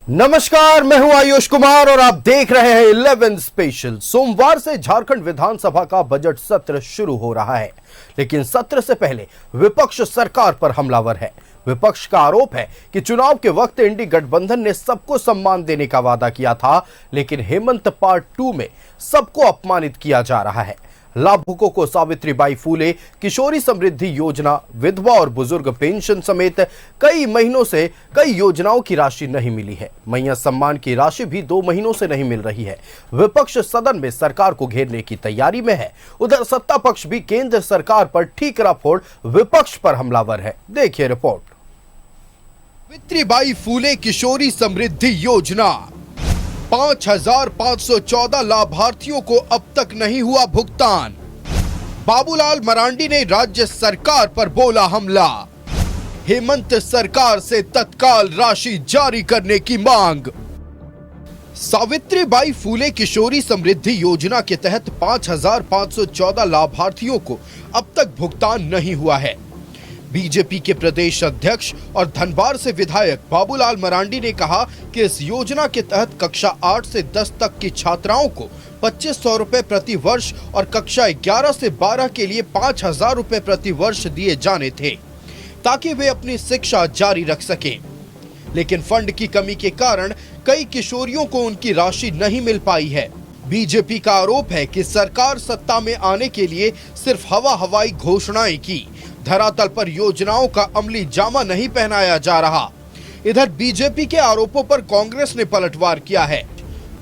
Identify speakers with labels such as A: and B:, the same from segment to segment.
A: नमस्कार, मैं हूं आयुष कुमार और आप देख रहे हैं 11 स्पेशल। सोमवार से झारखंड विधानसभा का बजट सत्र शुरू हो रहा है, लेकिन सत्र से पहले विपक्ष सरकार पर हमलावर है। विपक्ष का आरोप है कि चुनाव के वक्त इंडी गठबंधन ने सबको सम्मान देने का वादा किया था, लेकिन हेमंत पार्ट 2 में सबको अपमानित किया जा रहा है। लाभुकों को सावित्रीबाई फूले किशोरी समृद्धि योजना, विधवा और बुजुर्ग पेंशन समेत कई महीनों से कई योजनाओं की राशि नहीं मिली है। मैया सम्मान की राशि भी 2 महीनों से नहीं मिल रही है। विपक्ष सदन में सरकार को घेरने की तैयारी में है। उधर सत्ता पक्ष भी केंद्र सरकार पर ठीकरा फोड़ विपक्ष पर हमलावर है। देखिए रिपोर्ट। सावित्रीबाई फूले किशोरी समृद्धि योजना, 5,514 लाभार्थियों को अब तक नहीं हुआ भुगतान। बाबूलाल मरांडी ने राज्य सरकार पर बोला हमला। हेमंत सरकार से तत्काल राशि जारी करने की मांग। सावित्रीबाई फूले किशोरी समृद्धि योजना के तहत 5,514 लाभार्थियों को अब तक भुगतान नहीं हुआ है। बीजेपी के प्रदेश अध्यक्ष और धनबाद से विधायक बाबूलाल मरांडी ने कहा कि इस योजना के तहत कक्षा 8 से 10 तक की छात्राओं को 2,500 रुपए प्रति वर्ष और कक्षा 11 से 12 के लिए 5,000 रुपए प्रति वर्ष दिए जाने थे, ताकि वे अपनी शिक्षा जारी रख सकें। लेकिन फंड की कमी के कारण कई किशोरियों को उनकी राशि नहीं मिल पाई है। बीजेपी का आरोप है कि सरकार सत्ता में आने के लिए सिर्फ हवाई घोषणाएं की, धरातल पर योजनाओं का अमली जामा नहीं पहनाया जा रहा। इधर बीजेपी के आरोपों पर कांग्रेस ने पलटवार किया है।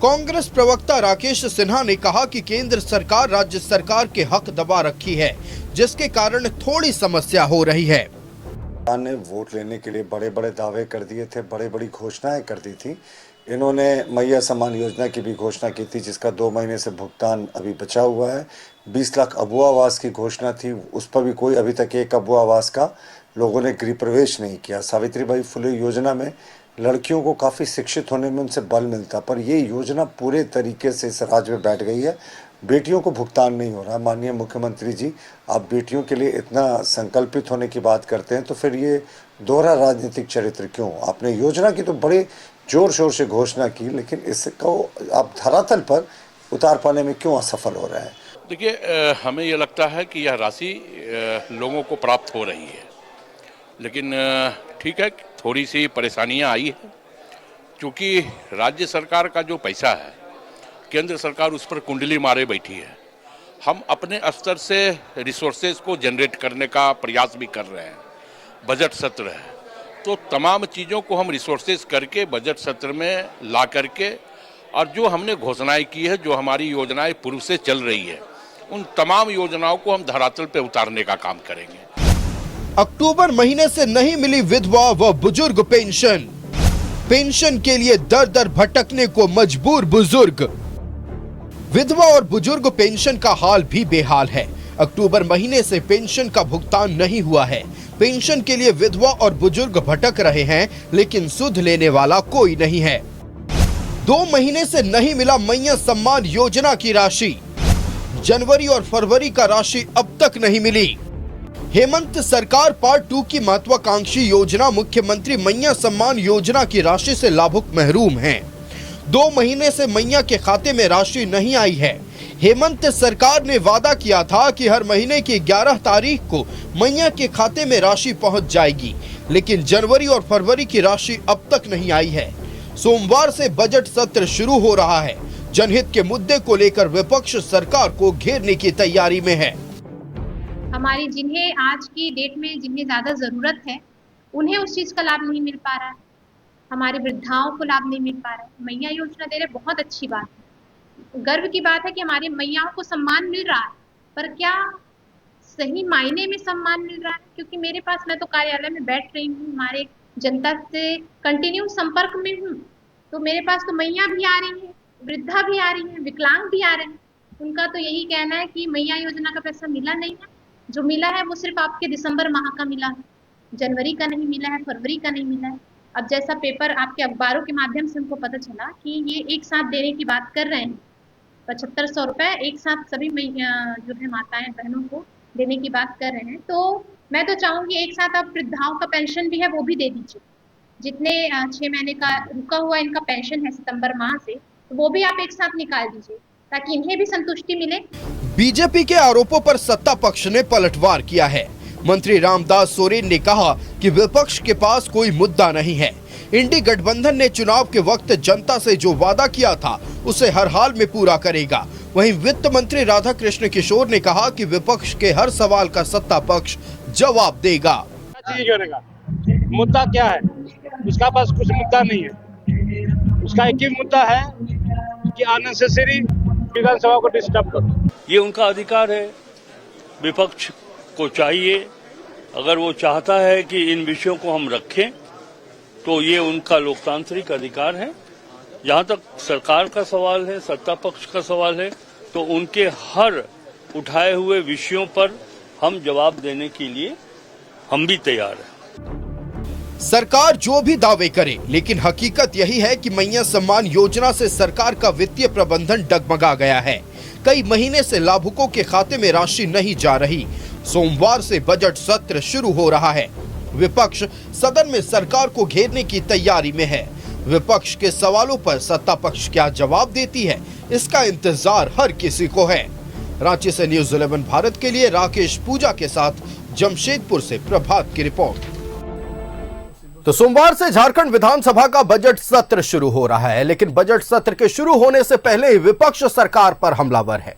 A: कांग्रेस प्रवक्ता राकेश सिन्हा ने कहा कि केंद्र सरकार राज्य सरकार के हक दबा रखी है, जिसके कारण थोड़ी समस्या हो रही है।
B: ने वोट लेने के लिए बड़े बड़े दावे कर दिए थे, बड़ी बड़ी घोषणाएं कर दी थी। इन्होंने मैया सम्मान योजना की भी घोषणा की थी, जिसका 2 महीने से भुगतान अभी बचा हुआ है। 20 लाख अबुआ आवास की घोषणा थी, उस पर भी कोई अभी तक एक अबुआ आवास का लोगों ने गृह प्रवेश नहीं किया। सावित्रीबाई फुले योजना में लड़कियों को काफ़ी शिक्षित होने में उनसे बल मिलता, पर ये योजना पूरे तरीके से इस राज्य में बैठ गई है। बेटियों को भुगतान नहीं हो रहा। माननीय मुख्यमंत्री जी, आप बेटियों के लिए इतना संकल्पित होने की बात करते हैं, तो फिर ये दोहरा राजनीतिक चरित्र क्यों? आपने योजना की तो बड़े जोर शोर से घोषणा की, लेकिन इसको आप धरातल पर उतार पाने में क्यों असफल हो रहे हैं?
C: देखिए, हमें ये लगता है कि यह राशि लोगों को प्राप्त हो रही है, लेकिन ठीक है, थोड़ी सी परेशानियां आई है, क्योंकि राज्य सरकार का जो पैसा है केंद्र सरकार उस पर कुंडली मारे बैठी है। हम अपने स्तर से रिसोर्सेज को जनरेट करने का प्रयास भी कर रहे हैं। बजट सत्र है तो तमाम चीज़ों को हम रिसोर्सेज करके बजट सत्र में ला करके, और जो हमने घोषणाएं की है, जो हमारी योजनाएं पूर्व से चल रही है, उन तमाम योजनाओं को हम धरातल पे उतारने का काम करेंगे।
A: अक्टूबर महीने से नहीं मिली विधवा व बुजुर्ग पेंशन। पेंशन के लिए दर दर भटकने को मजबूर बुजुर्ग। विधवा और बुजुर्ग पेंशन का हाल भी बेहाल है। अक्टूबर महीने से पेंशन का भुगतान नहीं हुआ है। पेंशन के लिए विधवा और बुजुर्ग भटक रहे हैं, लेकिन सुध लेने वाला कोई नहीं है। 2 महीने से नहीं मिला मैया सम्मान योजना की राशि। जनवरी और फरवरी का राशि अब तक नहीं मिली। हेमंत सरकार पार्ट 2 की महत्वाकांक्षी योजना मुख्यमंत्री मैया सम्मान योजना की राशि से लाभुक महरूम हैं। 2 महीने से मैया के खाते में राशि नहीं आई है। हेमंत सरकार ने वादा किया था कि हर महीने की 11 तारीख को मैया के खाते में राशि पहुंच जाएगी, लेकिन जनवरी और फरवरी की राशि अब तक नहीं आई है। सोमवार से बजट सत्र शुरू हो रहा है। जनहित के मुद्दे को लेकर विपक्ष सरकार को घेरने की तैयारी में है।
D: हमारी जिन्हें आज की डेट में जिन्हें ज्यादा जरूरत है, उन्हें उस चीज का लाभ नहीं मिल पा रहा है। हमारे वृद्धाओं को लाभ नहीं मिल पा रहा है। मैया योजना दे रहे, बहुत अच्छी बात है, गर्व की बात है कि हमारी मैयाओं को सम्मान मिल रहा है, पर क्या सही मायने में सम्मान मिल रहा है? क्योंकि मेरे पास, मैं तो कार्यालय में बैठ रही हूँ, हमारे जनता से कंटिन्यू संपर्क में हूँ, तो मेरे पास तो मैया भी आ रही है, वृद्धा भी आ रही है, विकलांग भी आ रहे हैं। उनका तो यही कहना है कि मैया योजना का पैसा मिला नहीं है। जो मिला है वो सिर्फ आपके दिसंबर माह का मिला है, जनवरी का नहीं मिला है, फरवरी का नहीं मिला है। अब जैसा पेपर आपके अखबारों के माध्यम से हमको पता चला कि ये एक साथ देने की बात कर रहे हैं, 7,500 रुपए एक साथ सभी जो है माताएं बहनों को देने की बात कर रहे हैं। तो मैं तो चाहूंगी एक साथ आप वृद्धाओं का पेंशन भी है वो भी दे दीजिए, जितने 6 महीने का रुका हुआ इनका पेंशन है सितंबर माह से, तो वो भी आप एक साथ निकाल दीजिए ताकि इन्हें भी संतुष्टि मिले।
A: बीजेपी के आरोपों पर सत्ता पक्ष ने पलटवार किया है। मंत्री रामदास सोरेन ने कहा कि विपक्ष के पास कोई मुद्दा नहीं है। इंडी गठबंधन ने चुनाव के वक्त जनता से जो वादा किया था उसे हर हाल में पूरा करेगा। वहीं वित्त मंत्री राधाकृष्ण किशोर ने कहा कि विपक्ष के हर सवाल का सत्ता पक्ष जवाब देगा।
E: मुद्दा क्या है? उसका पास कुछ मुद्दा नहीं है। उसका एक ही मुद्दा है कि अननेसेसरी विधानसभा को डिस्टर्ब करो।
F: ये उनका अधिकार है। विपक्ष को चाहिए, अगर वो चाहता है कि इन विषयों को हम रखें तो ये उनका लोकतांत्रिक अधिकार है। जहां तक सरकार का सवाल है, सत्ता पक्ष का सवाल है, तो उनके हर उठाए हुए विषयों पर हम जवाब देने के लिए हम भी तैयार हैं।
A: सरकार जो भी दावे करे, लेकिन हकीकत यही है कि मैया सम्मान योजना से सरकार का वित्तीय प्रबंधन डगमगा गया है। कई महीने से लाभुकों के खाते में राशि नहीं जा रही। सोमवार से बजट सत्र शुरू हो रहा है। विपक्ष सदन में सरकार को घेरने की तैयारी में है। विपक्ष के सवालों पर सत्ता पक्ष क्या जवाब देती है, इसका इंतजार हर किसी को है। रांची से न्यूज़ 11 भारत के लिए राकेश पूजा के साथ जमशेदपुर से प्रभात की रिपोर्ट। तो सोमवार से झारखंड विधानसभा का बजट सत्र शुरू हो रहा है, लेकिन बजट सत्र के शुरू होने से पहले ही विपक्ष सरकार पर हमलावर है।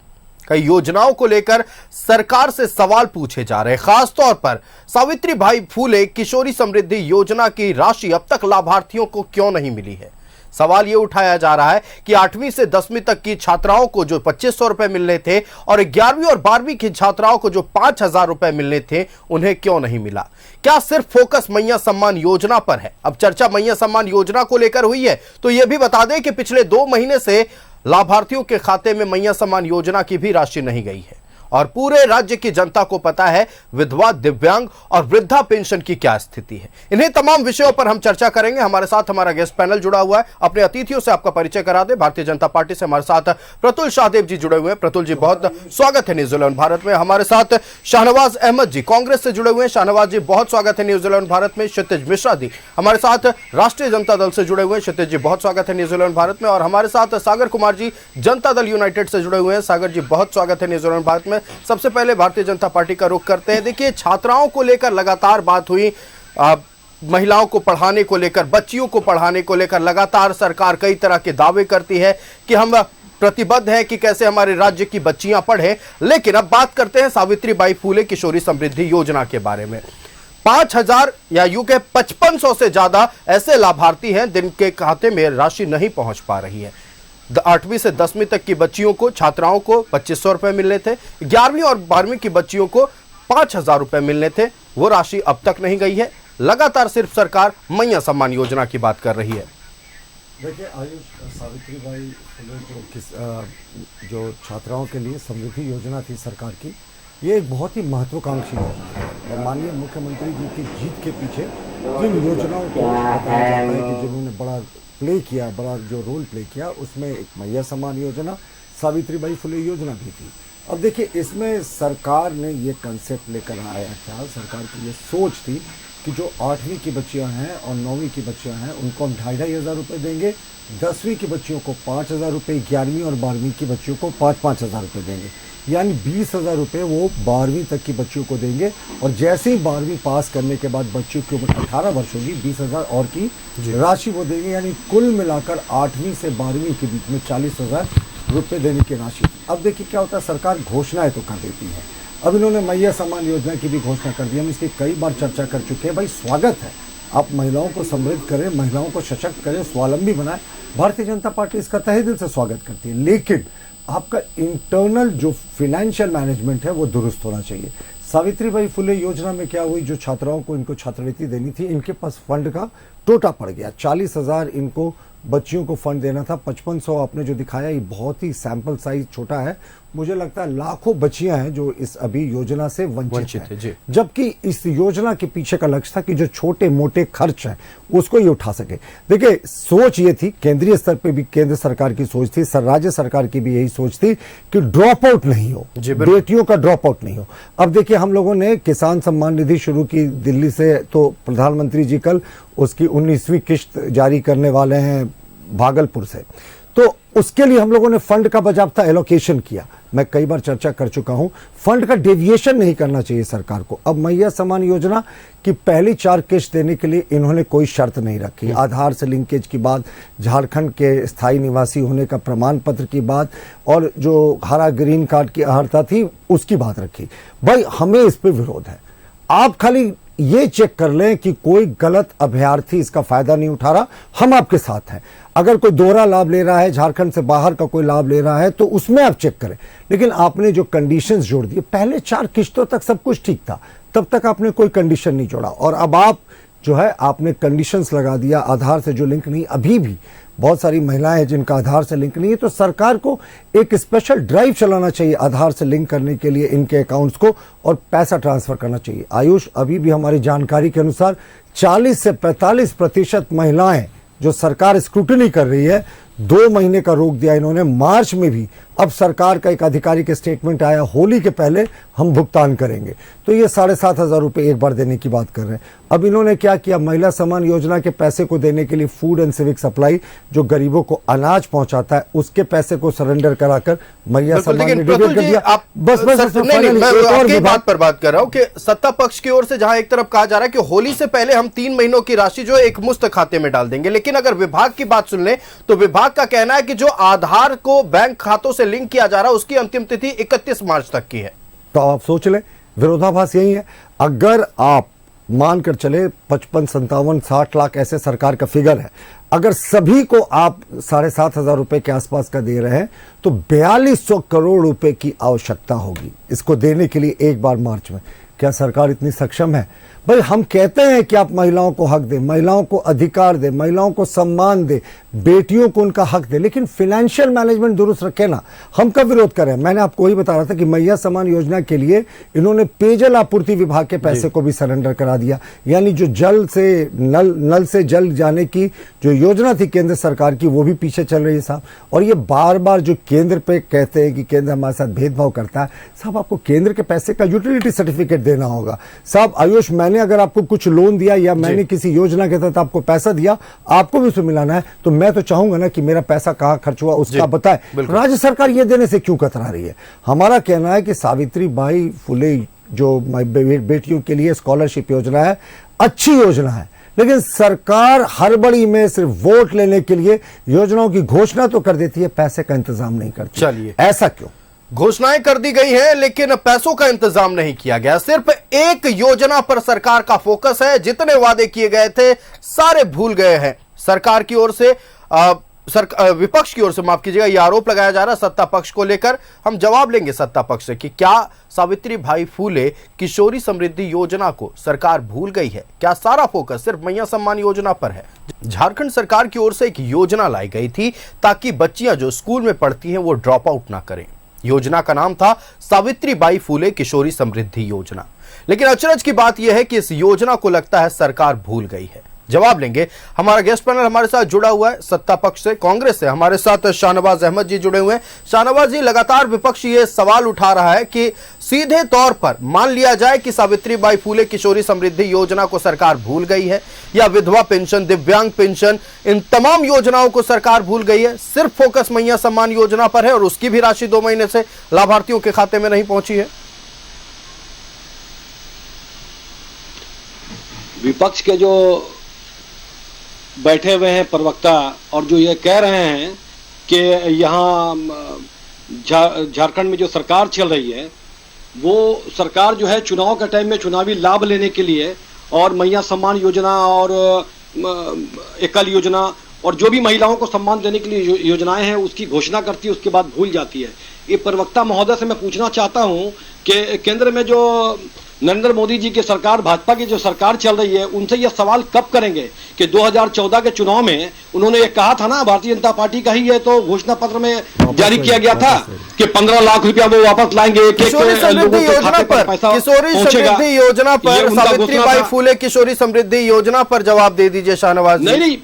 A: कई योजनाओं को लेकर सरकार से सवाल पूछे जा रहे हैं। खास तौर पर सावित्रीबाई फूले किशोरी समृद्धि योजना की राशि अब तक लाभार्थियों को क्यों नहीं मिली है। सवाल यह उठाया जा रहा है कि 8वीं से 10वीं तक की छात्राओं को जो 2500 रुपए मिलने थे और 11वीं और 12वीं की छात्राओं को जो 5000 रुपए मिलने थे, उन्हें क्यों नहीं मिला। क्या सिर्फ फोकस मैया सम्मान योजना पर है? अब चर्चा मैया सम्मान योजना को लेकर हुई है, तो यह भी बता दें कि पिछले 2 महीने से लाभार्थियों के खाते में मैया सम्मान योजना की भी राशि नहीं गई है और पूरे राज्य की जनता को पता है विधवा, दिव्यांग और वृद्धा पेंशन की क्या स्थिति है। इन्हीं तमाम विषयों पर हम चर्चा करेंगे। हमारे साथ हमारा गेस्ट पैनल जुड़ा हुआ है। अपने अतिथियों से आपका परिचय करा दे। भारतीय जनता पार्टी से हमारे साथ प्रतुल शाहदेव जी जुड़े हुए हैं। प्रतुल जी, बहुत स्वागत है न्यूज़ 11 भारत में। हमारे साथ शाहनवाज अहमद जी कांग्रेस से जुड़े हुए हैं। शाहनवाज जी, बहुत स्वागत है न्यूज़ 11 भारत में। क्षितिज मिश्रा जी हमारे साथ राष्ट्रीय जनता दल से जुड़े हुए हैं। क्षितिज जी, बहुत स्वागत है न्यूज़ 11 भारत में। और हमारे साथ सागर कुमार जी जनता दल यूनाइटेड से जुड़े हुए हैं। सागर जी, बहुत स्वागत है न्यूज़ 11 भारत में। सबसे पहले भारतीय जनता पार्टी का रुख करते हैं। देखिए, छात्राओं को लेकर लगातार बात हुई, महिलाओं को पढ़ाने को लेकर, बच्चियों को पढ़ाने को लेकर लगातार सरकार कई तरह के दावे करती है कि हम प्रतिबद्ध हैं कि कैसे हमारे राज्य की बच्चियां पढ़ें। लेकिन अब बात करते हैं सावित्रीबाई फूले किशोरी समृद्धि योजना के बारे में। 5000 या यूं के 5500 से ज्यादा ऐसे लाभार्थी हैं जिनके खाते में राशि नहीं पहुंच पा रही है। 8वीं से 10वीं तक की बच्चियों को, छात्राओं को 2500 रुपए मिलने थे। 11वीं और 12वीं की बच्चियों को 5000 रुपए मिलने थे। वो राशि अब तक नहीं गई है। लगातार सिर्फ सरकार मैया सम्मान योजना की बात कर रही है।
B: देखिए, आयुष, सावित्रीबाई फुले जो छात्राओं के लिए समृद्धि योजना थी सरकार की, ये एक बहुत ही महत्वाकांक्षी योजना है और माननीय मुख्यमंत्री जी की जीत के पीछे जिन योजनाओं को बताया जाता है कि जिन्होंने बड़ा जो रोल प्ले किया, उसमें एक मैया सम्मान योजना, सावित्रीबाई फुले योजना भी थी। अब देखिए, इसमें सरकार ने ये कंसेप्ट लेकर आया था, सरकार की ये सोच थी कि जो 8वीं की बच्चियां हैं और 9वीं की बच्चियां हैं उनको हम 2,500 रुपये देंगे, 10वीं की बच्चियों को 5000 रुपये, 11वीं और 12वीं की बच्चियों को 5,000 रुपये देंगे। यानी 20,000 रुपये वो 12वीं तक की बच्चियों को देंगे और जैसे ही 12वीं पास करने के बाद बच्चियों की उम्र 18 वर्ष होगी, 20,000 और की राशि वो देंगे। यानी कुल मिलाकर 8वीं से 12वीं के बीच में 40,000 रुपये देने की राशि। अब देखिए क्या होता है, सरकार घोषणाएं तो कर देती है। अब इन्होंने मैया सम्मान योजना की भी घोषणा कर दी। हम इसकी कई बार चर्चा कर चुके हैं। भाई, स्वागत है, आप महिलाओं को समृद्ध करें, महिलाओं को सशक्त करें, स्वावलंबी बनाएं। भारतीय जनता पार्टी इसका तहे दिल से स्वागत करती है, लेकिन आपका इंटरनल जो फाइनेंशियल मैनेजमेंट है वो दुरुस्त होना चाहिए। सावित्रीबाई फुले योजना में क्या हुई, जो छात्राओं को इनको छात्रवृत्ति देनी थी, इनके पास फंड का टोटा पड़ गया। 40,000 इनको बच्चियों को फंड देना था। 5500 आपने जो दिखाया, ये बहुत ही सैंपल साइज छोटा है।
G: मुझे लगता है लाखों बच्चियां हैं जो इस अभी योजना से वंचित
A: है जी।
G: हैं, जबकि इस योजना के पीछे का लक्ष्य था कि जो छोटे मोटे खर्च हैं उसको ये उठा सके। देखिए, सोच ये थी, केंद्रीय स्तर पे भी केंद्र सरकार की सोच थी, राज्य सरकार की भी यही सोच थी कि ड्रॉप आउट नहीं हो, बेटियों का ड्रॉप आउट नहीं हो। अब देखिए, हम लोगों ने किसान सम्मान निधि शुरू की दिल्ली से, तो प्रधानमंत्री जी कल उसकी 19वीं किश्त जारी करने वाले हैं भागलपुर से, तो उसके लिए हम लोगों ने फंड का बाकायदा एलोकेशन किया। मैं कई बार चर्चा कर चुका हूं, फंड का डेविएशन नहीं करना चाहिए सरकार को। अब मैया सम्मान योजना की पहली 4 किश्त देने के लिए इन्होंने कोई शर्त नहीं रखी। आधार से लिंकेज की बात, झारखंड के स्थायी निवासी होने का प्रमाण पत्र की बात, और जो हरा ग्रीन कार्ड की अर्हता थी उसकी बात रखी। भाई, हमें इस पे विरोध है। आप खाली ये चेक कर लें कि कोई गलत अभ्यर्थी इसका फायदा नहीं उठा रहा, हम आपके साथ हैं। अगर कोई दोहरा लाभ ले रहा है, झारखंड से बाहर का कोई लाभ ले रहा है, तो उसमें आप चेक करें। लेकिन आपने जो कंडीशंस जोड़ दिए, पहले 4 किश्तों तक सब कुछ ठीक था, तब तक आपने कोई कंडीशन नहीं जोड़ा, और अब आप जो है आपने कंडीशंस लगा दिया। आधार से जो लिंक नहीं, अभी भी बहुत सारी महिलाएं हैं जिनका आधार से लिंक नहीं है, तो सरकार को एक स्पेशल ड्राइव चलाना चाहिए आधार से लिंक करने के लिए इनके अकाउंट्स को, और पैसा ट्रांसफर करना चाहिए। आयुष, अभी भी हमारी जानकारी के अनुसार 40 से 45% महिलाएं जो सरकार स्क्रूटनी कर रही है, 2 महीने का रोक दिया इन्होंने, मार्च में भी। अब सरकार का एक आधिकारिक स्टेटमेंट आया, होली के पहले हम भुगतान करेंगे, तो ये 7,500 रुपये एक बार देने की बात कर रहे हैं। अब इन्होंने क्या किया, महिला सम्मान योजना के पैसे को देने के लिए फूड एंड सिविक सप्लाई, जो गरीबों को अनाज पहुंचाता है, उसके पैसे को सरेंडर कराकर मैया सम्मान निधि कर दिया।
A: बस मैं आपकी बात पर बात कर रहा हूं कि सत्ता पक्ष की ओर से जहां एक तरफ कहा जा रहा है कि होली से पहले हम 3 महीनों की राशि जो एक मुफ्त खाते में डाल देंगे, लेकिन अगर विभाग की बात सुन ले तो विभाग का कहना है कि जो आधार को बैंक खातों से लिंक किया जा रहा है उसकी अंतिम तिथि 31 मार्च तक की है।
G: तो आप सोच लें, विरोधाभास यही है। अगर आप मानकर चले 55, 57, 60 लाख ऐसे सरकार का फिगर है, अगर सभी को आप 7,500 रुपए के आसपास का दे रहे हैं, तो 4200 करोड़ रुपए की आवश्यकता होगी इसको देने के लिए एक बार मार्च में। क्या सरकार इतनी सक्षम है? भाई, हम कहते हैं कि आप महिलाओं को हक दें, महिलाओं को अधिकार दें, महिलाओं को सम्मान दें, बेटियों को उनका हक दें, लेकिन फाइनेंशियल मैनेजमेंट दुरुस्त रखें ना। हम कब विरोध करें? मैंने आपको वही बता रहा था कि मैया सम्मान योजना के लिए इन्होंने पेयजल आपूर्ति विभाग के पैसे को भी सरेंडर करा दिया। यानी जो जल से नल से जल जाने की जो योजना थी केंद्र सरकार की, वो भी पीछे चल रही है साहब। और ये बार बार जो केंद्र पे कहते हैं कि केंद्र हमारे साथ भेदभाव करता है, साहब आपको केंद्र के पैसे का यूटिलिटी सर्टिफिकेट देना होगा। साहब आयुष, मैंने अगर आपको कुछ लोन दिया या मैंने किसी योजना के तहत आपको पैसा दिया, आपको भी उसमें मिलाना है, तो मैं तो चाहूंगा ना कि मेरा पैसा कहां खर्च हुआ उसका बताए। राज्य सरकार ये देने से क्यों कतरा रही है? हमारा कहना है कि सावित्रीबाई फुले जो बेटियों के लिए स्कॉलरशिप योजना है, अच्छी योजना है, लेकिन सरकार हड़बड़ी में सिर्फ वोट लेने के लिए योजनाओं की घोषणा तो कर देती है, पैसे का इंतजाम नहीं करती।
A: चलिए,
G: ऐसा क्यों?
A: घोषणाएं कर दी गई हैं लेकिन पैसों का इंतजाम नहीं किया गया। सिर्फ एक योजना पर सरकार का फोकस है, जितने वादे किए गए थे सारे भूल गए हैं। सरकार की ओर से विपक्ष की ओर से, माफ कीजिएगा, यह आरोप लगाया जा रहा है सत्ता पक्ष को लेकर। हम जवाब लेंगे सत्ता पक्ष से कि क्या सावित्रीबाई फूले किशोरी समृद्धि योजना को सरकार भूल गई है? क्या सारा फोकस सिर्फ मैया सम्मान योजना पर है? झारखंड सरकार की ओर से एक योजना लाई गई थी ताकि बच्चियां जो स्कूल में पढ़ती हैं वो ड्रॉप आउट ना करें। योजना का नाम था सावित्रीबाई फूले किशोरी समृद्धि योजना। लेकिन अचरज की बात यह है कि इस योजना को लगता है सरकार भूल गई है। जवाब लेंगे। हमारा गेस्ट पैनल हमारे साथ जुड़ा हुआ है सत्ता पक्ष से, कांग्रेस से हमारे साथ शाहनवाज अहमद जी जुड़े हुए हैं। शाहनवाज जी, लगातार विपक्ष ये सवाल उठा रहा है कि सीधे तौर पर मान लिया जाए कि सावित्रीबाई फूले किशोरी समृद्धि योजना को सरकार भूल गई है, या विधवा पेंशन, दिव्यांग पेंशन, इन तमाम योजनाओं को सरकार भूल गई है, सिर्फ फोकस मैया सम्मान योजना पर है और उसकी भी राशि 2 महीने से लाभार्थियों के खाते में नहीं पहुंची है।
H: विपक्ष के जो बैठे हुए हैं प्रवक्ता और जो ये कह रहे हैं कि यहाँ झारखंड में जो सरकार चल रही है, वो सरकार जो है चुनाव के टाइम में चुनावी लाभ लेने के लिए और मैया सम्मान योजना और एकल योजना और जो भी महिलाओं को सम्मान देने के लिए योजनाएं हैं उसकी घोषणा करती है, उसके बाद भूल जाती है। ये प्रवक्ता महोदय से मैं पूछना चाहता हूं कि केंद्र में जो नरेंद्र मोदी जी की सरकार, भाजपा की जो सरकार चल रही है, उनसे यह सवाल कब करेंगे कि 2014 के चुनाव में उन्होंने ये कहा था ना, भारतीय जनता पार्टी का ही है तो घोषणा पत्र में जारी किया गया था कि 15 लाख रुपया वो वापस लाएंगे,
A: किशोरी समृद्धि योजना पर, किशोरी समृद्धि योजना पर, सावित्रीबाई फुले किशोरी समृद्धि योजना पर जवाब दे दीजिए शाहनवाज जी।
H: नहीं,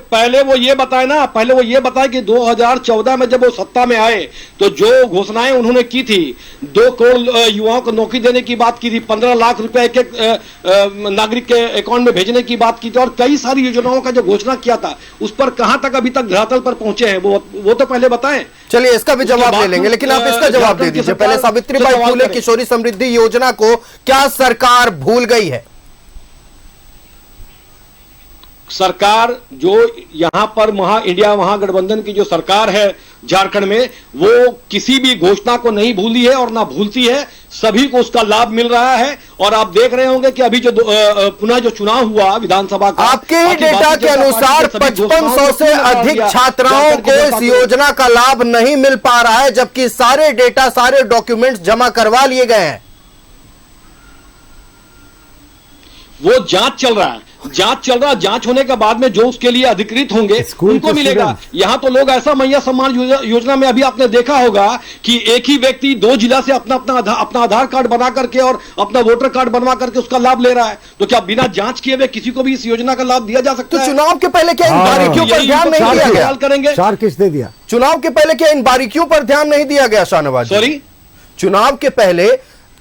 H: पहले वो ये बताए ना, पहले वो ये बताए कि 2014 में जब वो सत्ता में आए तो जो घोषणाएं उन्होंने की थी, 2 करोड़ युवाओं को नौकरी देने की बात की थी, 15 लाख रुपए एक नागरिक के अकाउंट में भेजने की बात की थी, और कई सारी योजनाओं का जो घोषणा किया था उस पर कहां तक अभी तक धरातल पर पहुंचे हैं वो तो पहले बताएं।
A: चलिए इसका भी जवाब ले लेंगे, लेकिन आप इसका जवाब दे दीजिए पहले। सावित्रीबाई फुले किशोरी समृद्धि योजना को क्या सरकार भूल गई है?
H: सरकार जो यहां पर इंडिया महागठबंधन की जो सरकार है झारखंड में, वो किसी भी घोषणा को नहीं भूली है और ना भूलती है, सभी को उसका लाभ मिल रहा है। और आप देख रहे होंगे कि अभी जो पुनः जो चुनाव हुआ विधानसभा का,
A: आपके ही डेटा के अनुसार 5500 से अधिक छात्राओं को इस योजना का लाभ नहीं मिल पा रहा है, जबकि सारे डेटा, सारे डॉक्यूमेंट्स जमा करवा लिए गए हैं।
H: वो जांच चल रहा है, जांच होने के बाद में जो उसके लिए अधिकृत होंगे उनको मिलेगा। यहां तो लोग ऐसा मैया सम्मान योजना में अभी आपने देखा होगा कि एक ही व्यक्ति 2 जिला से अपना आधार कार्ड बना करके और अपना वोटर कार्ड बनवा करके उसका लाभ ले रहा है। तो क्या बिना जांच किए हुए किसी को भी इस योजना का लाभ दिया जा सकता है?
A: चुनाव के पहले क्या इन बारीकियों पर ध्यान नहीं दिया गया?
H: करेंगे
G: 4 किसने दिया?
A: चुनाव के पहले क्या इन बारीकियों पर ध्यान नहीं दिया गया शाहनवाज?
H: सॉरी,
A: चुनाव के पहले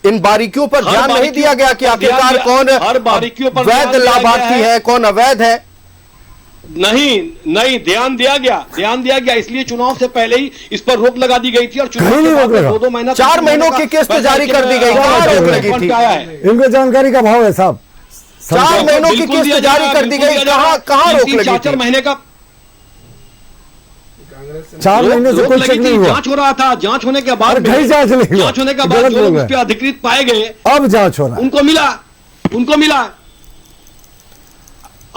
A: इन बारीकियों पर ध्यान नहीं दिया गया कि आखिरकार कौन वैध लाभार्थी है, कौन अवैध है?
H: नहीं, ध्यान दिया गया। इसलिए चुनाव से पहले ही इस पर रोक लगा दी गई थी और चुनाव के बाद 2 महीना
A: 4 महीनों की किस्त जारी कर दी गई। कहां रोक लगी थी?
G: इनको जानकारी का भाव है साहब।
A: 4 महीनों की किस्त जारी कर दी गई, कहां रोक लगी थी?
H: 4 महीने का
G: 4 महीने से कोई चेक नहीं हुआ।
H: जांच हो रहा था, जांच होने के बाद
G: जांच
H: होने के बाद जो लोग उस पर अधिकृत पाए गए,
G: अब जांच हो रहा है,
H: उनको मिला।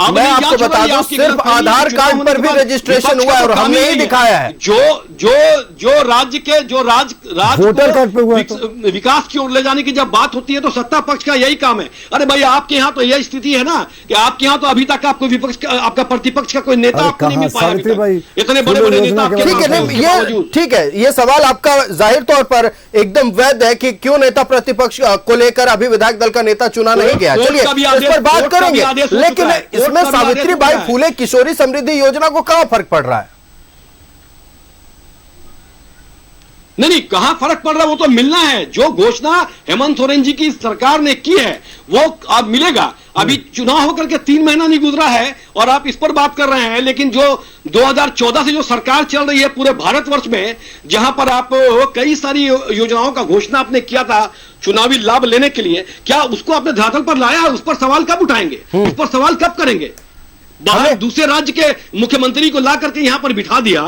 A: मैं आपको बता दूं, सिर्फ आधार कार्ड पर भी रजिस्ट्रेशन हुआ है और हमने ही दिखाया है।
H: जो राज्य
G: वोटर कार्ड पे हुआ
H: को विकास की ओर ले जाने की जब बात होती है तो सत्ता पक्ष का यही काम है। अरे भाई, आपके यहाँ तो यही स्थिति है ना कि आपके यहाँ तो अभी तक आपको आपका प्रतिपक्ष का कोई नेता आपको नहीं मिल पाया। इतने बड़े नेता आपके,
A: ठीक है, ये सवाल आपका जाहिर तौर पर एकदम वैध है कि क्यों नेता प्रतिपक्ष को लेकर अभी विधायक दल का नेता चुना नहीं गया। चलिए इस पर बात करेंगे, लेकिन इसमें सावित्रीबाई फुले किशोरी समृद्धि योजना को कहां फर्क पड़ रहा है?
H: नहीं, कहां फर्क पड़ रहा है वो तो मिलना है। जो घोषणा हेमंत सोरेन जी की सरकार ने की है वो अब मिलेगा। अभी चुनाव होकर के 3 महीना नहीं गुजरा है और आप इस पर बात कर रहे हैं, लेकिन जो 2014 से जो सरकार चल रही है पूरे भारतवर्ष में, जहां पर आप कई सारी योजनाओं का घोषणा आपने किया था चुनावी लाभ लेने के लिए, क्या उसको आपने धरातल पर लाया? उस पर सवाल कब उठाएंगे? उस पर सवाल कब करेंगे? बाहर दूसरे राज्य के मुख्यमंत्री को ला करके यहां पर बिठा दिया।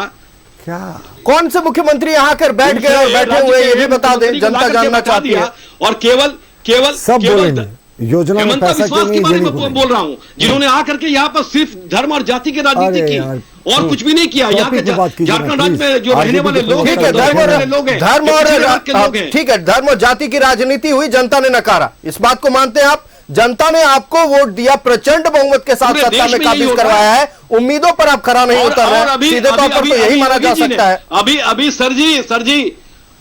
G: क्या
A: कौन से मुख्यमंत्री यहाँ कर बैठ गए और बैठे हुए, ये भी बता दें, जनता जानना चाहती है।
H: और केवल
G: सब बोलेंगे योजना में पैसा क्यों नहीं
H: बारे में बोल रहा हूं, जिन्होंने आकर के यहाँ पर सिर्फ धर्म और जाति की राजनीति की और कुछ भी नहीं किया। यहाँ के झारखंड राज्य में जो रहने वाले लोग हैं,
A: ठीक है, धर्म और जाति की राजनीति हुई, जनता ने नकारा, इस बात को मानते हैं आप? जनता ने आपको वोट दिया, प्रचंड बहुमत के साथ सत्ता में काबिज करवाया है, उम्मीदों पर आप खरा नहीं उतर रहे, सीधे तौर पर तो यही माना जा सकता है।
H: अभी सर जी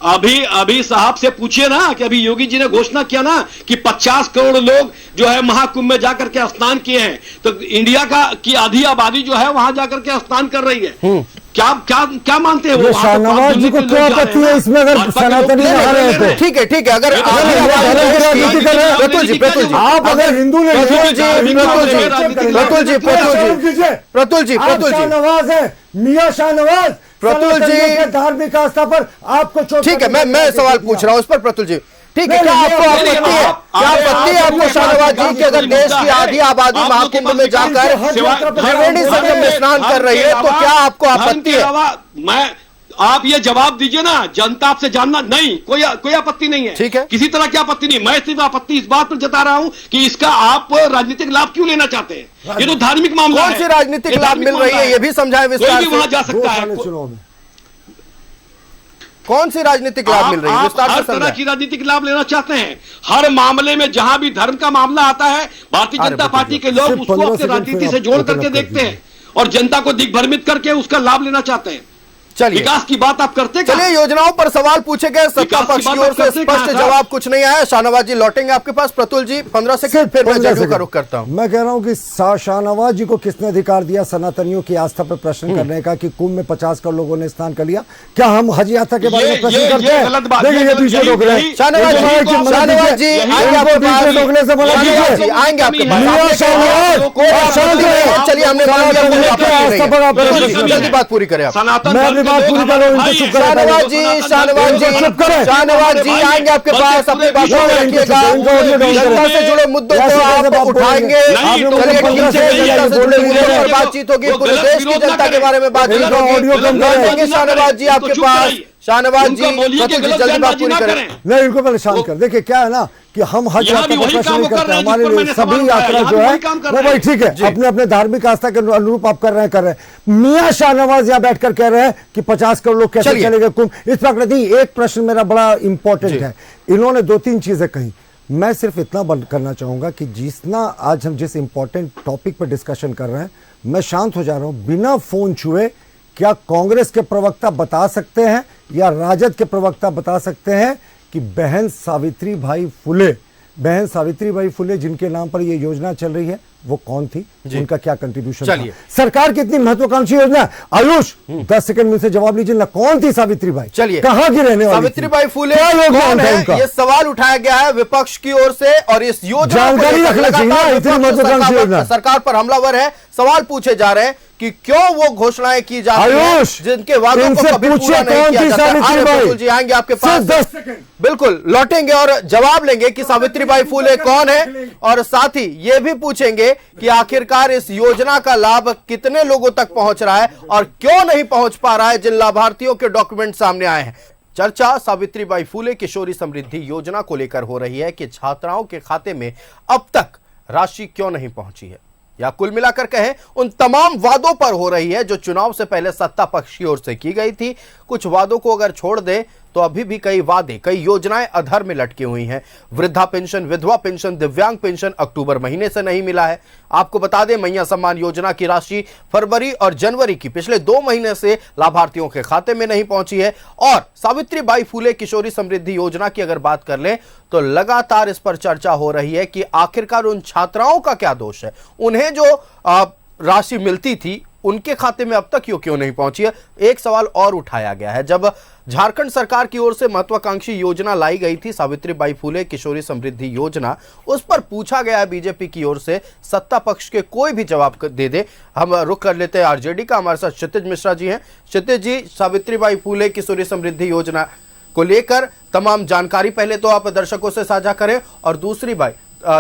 H: अभी साहब से पूछिए ना कि अभी योगी जी ने घोषणा किया ना कि 50 करोड़ लोग जो है महाकुंभ में जाकर के स्नान किए हैं, तो इंडिया की आधी आबादी जो है वहां जाकर के स्नान कर रही है। क्या मानते हैं वो?
G: शाहनवाज जी को क्या आपत्ति है इसमें अगर सनातनी नहा रहे हैं तो?
A: ठीक है, अगर
G: आप अगर हिंदू
A: प्रतुल जी
G: शाहनवाज है, मियां शाहनवाज
A: प्रतुल जी
G: धार्मिक आस्था पर आपको,
A: ठीक है, मैं सवाल पूछ रहा हूं उस पर प्रतुल जी, ठीक है, क्या आपको आपत्ति है? क्या आपत्ति है आपको शाहनवाज जी कि अगर देश की आधी आबादी महाकुंभ में जाकर त्रिवेणी संगम में स्नान कर रही है तो क्या आपको आपत्ति है?
H: आप ये जवाब दीजिए ना, जनता आपसे जानना। नहीं, कोई आपत्ति नहीं है,
A: ठीक है,
H: किसी तरह की आपत्ति नहीं। मैं सिर्फ आपत्ति इस बात पर जता रहा हूं कि इसका आप राजनीतिक लाभ क्यों लेना चाहते हैं? ये तो धार्मिक मामला है।
A: कौन सी राजनीतिक लाभ मिल रही है ये भी समझाएं विस्तार से।
H: वहां जा सकता है,
A: कौन सी राजनीतिक लाभ मिल रही है, विस्तार से
H: हर तरह
A: समझाएं।
H: की राजनीतिक लाभ लेना चाहते हैं। हर मामले में जहां भी धर्म का मामला आता है, भारतीय जनता पार्टी के लोग
G: सिर्फ
H: उसको
G: 15
H: अपने
G: सेकंड
H: राजनीति
G: फिर
H: से
G: आप
H: जोड़
G: open
H: करके
G: up कर
H: देखते हैं और जनता को दिग्भ्रमित करके उसका लाभ लेना चाहते हैं।
A: चलिए
H: विकास की बात आप करते कहाँ?
A: चलिए, योजनाओं पर सवाल पूछे गए, सत्ता
H: विकास की
A: पक्ष
H: बात
A: की ओर
H: आप
A: से
H: करते
A: स्पष्ट
H: कहाँ,
A: जवाब कुछ नहीं आया। शाहनवाज जी लौटेंगे आपके पास। प्रतुल जी 15 सेकंड, फिर मैं
G: 15
A: जदयू का
G: सेकंड।
A: रुख करता हूं।
G: मैं कह रहा हूं कि शाहनवाज जी को किसने अधिकार दिया सनातनियों की आस्था पर प्रश्न करने का कि कुंभ में 50 करोड़ लोगों ने स्नान कर लिया? क्या हम हज यात्रा के बारे में प्रश्न करते हैं?
H: गलत बात,
G: देखिए, ये
H: ये
G: पीछे रोक रहे हैं।
A: शाहनवाज जी आएंगे आपके पास।
G: रोकने से मना
A: शाहनवाज जी
G: कीजिए।
A: आएंगे आपके पास।
G: मियां
A: आपने कहा-
G: शाहनवाज,
A: कोई
G: आप शांत रहिए।
A: चलिए, हमने मान लिया, कोई आपत्ति नहीं
G: आस्था पर आप
A: है।
G: प्रश्न करें।
A: जल्दी बात पूरी करें आप।
H: सनातन
G: मैं
H: धर्म
G: अपनी
H: के
G: बात
H: लोग
G: पूरी
H: हमारे
G: कर रहा हूं,
H: भाई
G: इनको
H: हैं।
G: चुप करें।
A: शाहनवाज जी, शाहनवाज जी,
G: चुप करें।
A: शाहनवाज जी आएंगे आपके पास, अपनी बातों को रखिएगा। जनता से जुड़े मुद्दों को आप उठाएंगे। चलिए ठीक है, जनता से जुड़े मुद्दों पर बातचीत होगी, पूरे देश की जनता के बारे में बातचीत होगी। लौटेंगे शाहनवाज जी आपके पास। शाहनवाज जी, प्रतुल जी जल्दी बात पूरी करें।
G: नहीं, इनको पहले शांत कर। देखिए क्या है ना कि हम हज
H: यहाँ
G: यात्रा
H: भी
G: पर
H: वही
G: प्रश्न
H: काम
G: नहीं
H: कर
G: करते।
H: रहे हैं
G: हमारे
H: जिस पर
G: लिए
H: मैंने
G: सभी
H: सवाल
G: यात्रा
H: उठाया,
G: जो
H: यहाँ
G: है
H: भी वही काम कर
G: वो
H: रहे
G: भाई
H: हैं।
G: ठीक है, अपने अपने धार्मिक आस्था के अनुरूप आप कर रहे हैं। मियां शाहनवाज यहाँ बैठकर कह रहे हैं कि 50 करोड़ लोग कैसे चलेंगे कुंभ। इस प्रकृति एक प्रश्न मेरा बड़ा इंपॉर्टेंट है। इन्होंने 2-3 चीजें कही, मैं सिर्फ इतना बंद करना चाहूंगा कि जितना आज हम जिस इंपॉर्टेंट टॉपिक पर डिस्कशन कर रहे हैं, मैं शांत हो जा रहा हूं बिना फोन छुए। क्या कांग्रेस के प्रवक्ता बता सकते हैं या राजद के प्रवक्ता बता सकते हैं कि बहन सावित्री बाई फुले जिनके नाम पर यह योजना चल रही है वो कौन थी, उनका क्या कंट्रीब्यूशन था? सरकार की इतनी महत्वाकांक्षी योजना। आयुष 10 सेकंड में से जवाब लीजिए ना, कौन थी सावित्री बाई?
A: चलिए,
G: कहां की रहने वाली
A: सावित्री बाई फुले
G: क्या योगदान
A: कौन
G: था
A: है?
G: उनका?
A: ये सवाल उठाया गया है विपक्ष की ओर से और इस योजना
G: जानकारी रखना चाहिए ना, इतनी महत्वाकांक्षी योजना।
A: सरकार पर हमलावर है। सवाल पूछे जा रहे हैं कि क्यों वो घोषणाएं की जाती हैं जिनके वादों को कभी पूरा नहीं किया जाता। प्रतुल जी आएंगे आपके पास,
G: 10 सेकंड
A: बिल्कुल लौटेंगे और जवाब लेंगे कि सावित्री बाई फुले कौन है, और साथ ही ये भी पूछेंगे कि आखिरकार इस योजना का लाभ कितने लोगों तक पहुंच रहा है और क्यों नहीं पहुंच पा रहा है जिन लाभार्थियों के डॉक्यूमेंट सामने आए हैं। चर्चा सावित्री बाई फुले किशोरी समृद्धि योजना को लेकर हो रही है कि छात्राओं के खाते में अब तक राशि क्यों नहीं पहुंची है, या कुल मिलाकर कहें उन तमाम वादों पर हो रही है जो चुनाव से पहले सत्ता पक्ष की ओर से की गई थी। कुछ वादों को अगर छोड़ दें तो अभी भी कई वादे, कई योजनाएं अधर में लटकी हुई हैं। वृद्धा पेंशन, विधवा पेंशन, दिव्यांग पेंशन अक्टूबर महीने से नहीं मिला है। आपको बता दें, मैया सम्मान योजना की राशि फरवरी और जनवरी की पिछले 2 महीने से लाभार्थियों के खाते में नहीं पहुंची है। और सावित्री बाई फुले किशोरी समृद्धि योजना की अगर बात कर लें तो लगातार इस पर चर्चा हो रही है कि आखिरकार उन छात्राओं का क्या दोष है, उन्हें जो राशि मिलती थी उनके खाते में अब तक क्यों नहीं पहुंची है। एक सवाल और उठाया गया है, जब झारखंड सरकार की ओर से महत्वाकांक्षी योजना लाई गई थी सावित्री बाई फुले किशोरी समृद्धि योजना, उस पर पूछा गया है बीजेपी की ओर से, सत्ता पक्ष के कोई भी जवाब दे दे। हम रुख कर लेते हैं आरजेडी का, हमारे साथ क्षितिज मिश्रा जी हैं। क्षितिज जी, सावित्री बाई फुले किशोरी समृद्धि योजना को लेकर तमाम जानकारी पहले तो आप दर्शकों से साझा करें, और दूसरी बात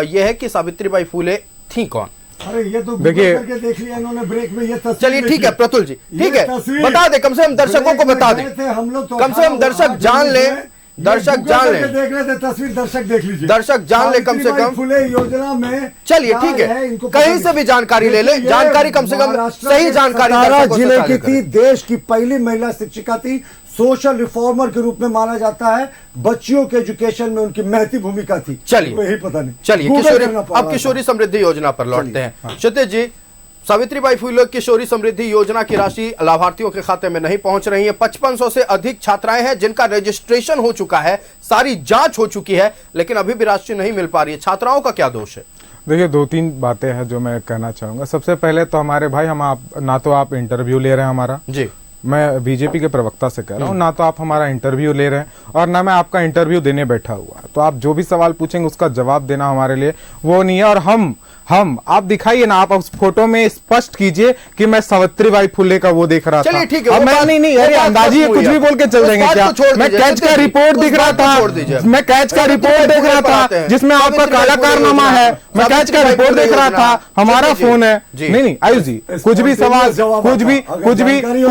A: यह है कि सावित्री बाई फुले थी कौन?
G: अरे ये तो
I: देखिए,
G: देख लिया इन्होंने ब्रेक में। ये
A: चलिए ठीक है प्रतुल जी, ठीक है, बता दे, कम से कम दर्शकों को बता दे,
G: हम लोग
A: कम से कम दर्शक जान ले, दर्शक जान ले,
G: देख रहे थे तस्वीर, दर्शक देख लीजिए,
A: दर्शक जान ले कम से कम।
G: फुले योजना में
A: चलिए ठीक है, कहीं से भी जानकारी ले ले, जानकारी कम से कम सही जानकारी दर्शकों से
G: जिले
A: साझा
G: की
A: करें।
G: थी, देश की पहली महिला शिक्षिका थी, सोशल रिफॉर्मर के रूप में माना जाता है, बच्चियों के एजुकेशन में उनकी महती भूमिका थी।
A: चलिए
G: यही पता नहीं।
A: चलिए अब किशोरी समृद्धि योजना पर लौटते हैं। क्षितिज जी, सावित्री बाई फुले किशोरी समृद्धि योजना की राशि लाभार्थियों के खाते में नहीं पहुंच रही है। 5500 से अधिक छात्राएं हैं जिनका रजिस्ट्रेशन हो चुका है, सारी जांच हो चुकी है, लेकिन अभी भी राशि नहीं मिल पा रही है। छात्राओं का क्या दोष है?
I: देखिए, 2-3 बातें हैं जो मैं कहना चाहूंगा। सबसे पहले तो हमारे भाई, ना तो आप इंटरव्यू ले रहे हैं हमारा जी, मैं बीजेपी के प्रवक्ता से कह रहा हूँ, ना तो आप हमारा इंटरव्यू ले रहे हैं और ना मैं आपका इंटरव्यू देने बैठा हुआ। तो आप जो भी सवाल पूछेंगे उसका जवाब देना हमारे लिए वो नहीं है। और हम आप दिखाइए ना, आप उस फोटो में स्पष्ट कीजिए कि मैं सावित्री बाई फुले का वो देख रहा था।
A: ठीक है,
I: अब मैं नहीं, अरे अंदाजी कुछ भी बोल के चल देंगे क्या? मैं कैच का रिपोर्ट दिख रहा था, मैं कैच का रिपोर्ट देख रहा था जिसमेम आपका काला कारनामा है, मैं कैच का रिपोर्ट देख रहा था, हमारा फोन है। नहीं आयुष जी, कुछ भी सवाल, कुछ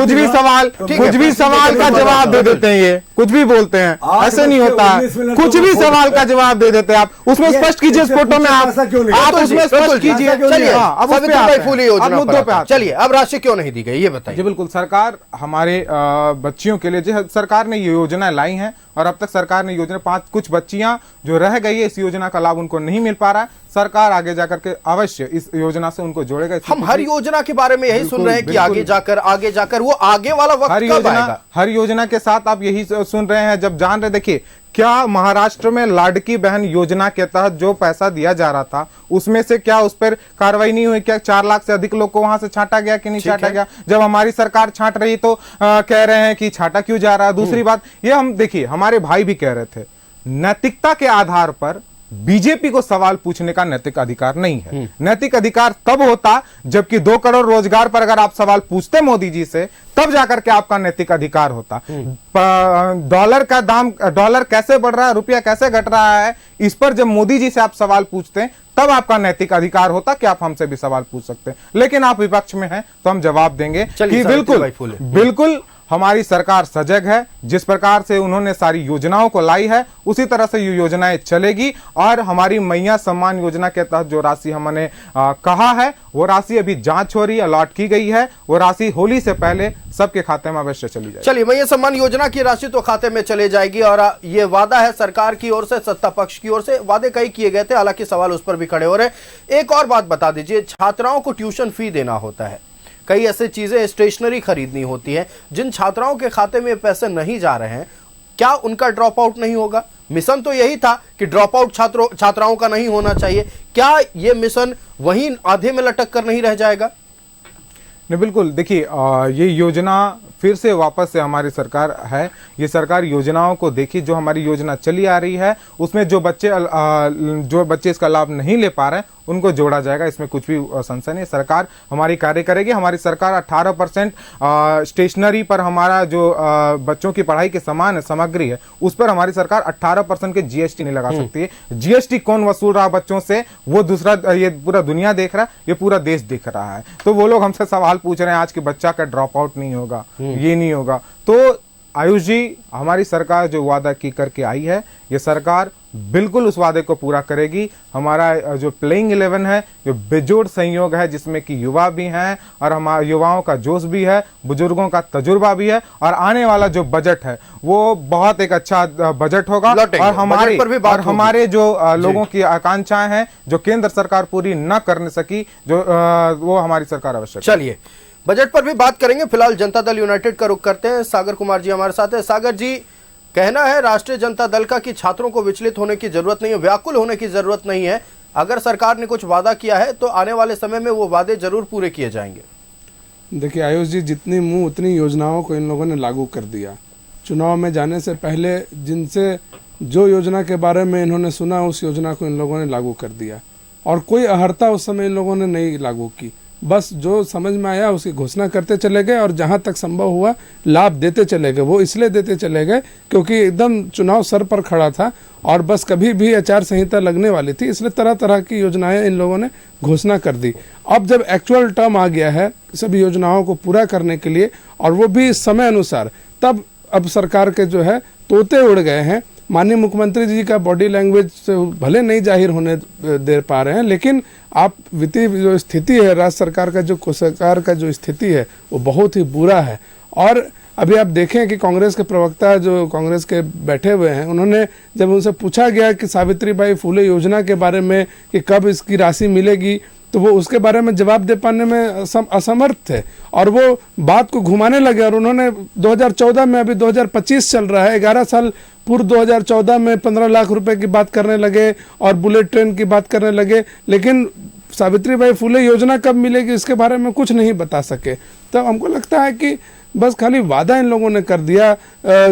I: भी सवाल कुछ भी सवाल का जवाब दे देते हैं, ये कुछ भी बोलते हैं, ऐसे नहीं होता है। कुछ भी सवाल का जवाब दे देते हैं आप, उसमें स्पष्ट कीजिए इस फोटो में, आप उसमें स्पष्ट कीजिए। अब
A: सावित्रीबाई फुले योजना मुद्दों पे चलिए, अब राशि क्यों नहीं दी गई ये बताइए।
I: जी बिल्कुल, सरकार हमारे बच्चियों के लिए जो सरकार ने ये योजना लाई है, और अब तक सरकार ने योजना कुछ बच्चियां जो रह गई है इस योजना का लाभ उनको नहीं मिल पा रहा है। सरकार आगे जाकर के अवश्य इस योजना से उनको जोड़ेगा।
A: हम हर योजना के बारे में यही सुन रहे हैं कि आगे जाकर वो आगे वाला वक्त कब आएगा?
I: हर योजना के साथ आप यही सुन रहे हैं। जब जान रहे, देखिए क्या महाराष्ट्र में लाडकी बहन योजना के तहत जो पैसा दिया जा रहा था उसमें से क्या उस पर कार्रवाई नहीं हुई? क्या 4 लाख से अधिक लोग को वहां से छांटा गया कि नहीं छांटा गया? जब हमारी सरकार छांट रही तो कह रहे हैं कि छांटा क्यों जा रहा है। दूसरी बात ये हम देखिए, हमारे भाई भी कह रहे थे नैतिकता के आधार पर बीजेपी को सवाल पूछने का नैतिक अधिकार नहीं है। नैतिक अधिकार तब होता जबकि 2 करोड़ रोजगार पर अगर आप सवाल पूछते मोदी जी से, तब जाकर के आपका नैतिक अधिकार होता। डॉलर का दाम, डॉलर कैसे बढ़ रहा है, रुपया कैसे घट रहा है, इस पर जब मोदी जी से आप सवाल पूछते हैं तब आपका नैतिक अधिकार होता कि आप हमसे भी सवाल पूछ सकते हैं। लेकिन आप विपक्ष में हैं तो हम जवाब देंगे कि बिल्कुल हमारी सरकार सजग है। जिस प्रकार से उन्होंने सारी योजनाओं को लाई है उसी तरह से ये योजनाएं चलेगी, और हमारी मैया सम्मान योजना के तहत जो राशि हमने कहा है वो राशि अभी जांच हो रही है, अलॉट की गई है। वो राशि होली से पहले सबके खाते में अवश्य चली जाएगी।
A: चलिए, मैया सम्मान योजना की राशि तो खाते में चले जाएगी, और ये वादा है सरकार की ओर से, सत्ता पक्ष की ओर से वादे कई किए गए थे, हालांकि सवाल उस पर भी खड़े हो रहे। एक और बात बता दीजिए, छात्राओं को ट्यूशन फी देना होता है, कई ऐसी चीजें, स्टेशनरी खरीदनी होती है, जिन छात्राओं के खाते में पैसे नहीं जा रहे हैं, क्या उनका ड्रॉप आउट नहीं होगा? मिशन तो यही था कि ड्रॉप आउट छात्राओं का नहीं होना चाहिए। क्या यह मिशन वहीं आधे में लटक कर नहीं रह जाएगा?
I: नहीं, बिल्कुल। देखिए ये योजना फिर से वापस से हमारी सरकार है, ये सरकार योजनाओं को देखी, जो हमारी योजना चली आ रही है उसमें जो बच्चे इसका लाभ नहीं ले पा रहे हैं उनको जोड़ा जाएगा। इसमें कुछ भी संशय नहीं। सरकार हमारी कार्य करेगी। हमारी सरकार 18% स्टेशनरी पर, हमारा जो बच्चों की पढ़ाई के सामान है, सामग्री है, उस पर हमारी सरकार 18% के जीएसटी नहीं लगा सकती है। जीएसटी कौन वसूल रहा बच्चों से, वो दूसरा, ये पूरा दुनिया देख रहा है, ये पूरा देश देख रहा है। तो वो लोग हमसे सवाल पूछ रहे हैं आज कि बच्चा का ड्रॉप आउट नहीं होगा, ये नहीं होगा। तो आयुष जी, हमारी सरकार जो वादा की करके आई है, ये सरकार बिल्कुल उस वादे को पूरा करेगी। हमारा जो प्लेइंग 11 है ये बेजोड़ संयोग है, जिसमें कि युवा भी हैं और हमारे युवाओं का जोश भी है, बुजुर्गों का तजुर्बा भी है, और आने वाला जो बजट है वो बहुत एक अच्छा बजट होगा। और हमारे जो लोगों की आकांक्षाएं हैं जो केंद्र सरकार पूरी न कर सकी, जो वो हमारी सरकार अवश्य।
A: चलिए, बजट पर भी बात करेंगे। फिलहाल जनता दल यूनाइटेड का रुख करते हैं। सागर कुमार जी हमारे साथ है। सागर जी, कहना है राष्ट्रीय जनता दल का कि छात्रों को विचलित होने की जरूरत नहीं है, व्याकुल होने की जरूरत नहीं है। अगर सरकार ने कुछ वादा किया है तो आने वाले समय में वो वादे जरूर पूरे किए जाएंगे।
J: देखिए आयुष जी, जितनी मुंह उतनी योजनाओं को इन लोगों ने लागू कर दिया। चुनाव में जाने से पहले जिनसे जो योजना के बारे में इन्होंने सुना उस योजना को इन लोगों ने लागू कर दिया, और कोई अहर्ता उस समय इन लोगों ने नहीं लागू की। बस जो समझ में आया उसकी घोषणा करते चले गए, और जहां तक संभव हुआ लाभ देते चले गए। वो इसलिए देते चले गए क्योंकि एकदम चुनाव सर पर खड़ा था, और बस कभी भी आचार संहिता लगने वाली थी, इसलिए तरह तरह की योजनाएं इन लोगों ने घोषणा कर दी। अब जब एक्चुअल टर्म आ गया है सभी योजनाओं को पूरा करने के लिए, और वो भी समय अनुसार, तब अब सरकार के जो है तोते उड़ गए हैं। माननीय मुख्यमंत्री जी का बॉडी लैंग्वेज से भले नहीं जाहिर होने दे पा रहे हैं, लेकिन आप वित्तीय जो स्थिति है, राज्य सरकार का जो कोषागार का जो स्थिति है वो बहुत ही बुरा है। और अभी आप देखें कि कांग्रेस के प्रवक्ता जो कांग्रेस के बैठे हुए हैं, उन्होंने जब उनसे पूछा गया कि सावित्रीबाई फुले योजना के बारे में कि कब इसकी राशि मिलेगी, तो वो उसके बारे में जवाब दे पाने में असमर्थ थे, और वो बात को घुमाने लगे। और उन्होंने 2014 में, अभी 2025 चल रहा है, 11 साल पूर्व 2014 में 15 लाख रुपए की बात करने लगे और बुलेट ट्रेन की बात करने लगे, लेकिन सावित्रीबाई फुले योजना कब मिलेगी इसके बारे में कुछ नहीं बता सके। तो हमको लगता है कि बस खाली वादा इन लोगों ने कर दिया।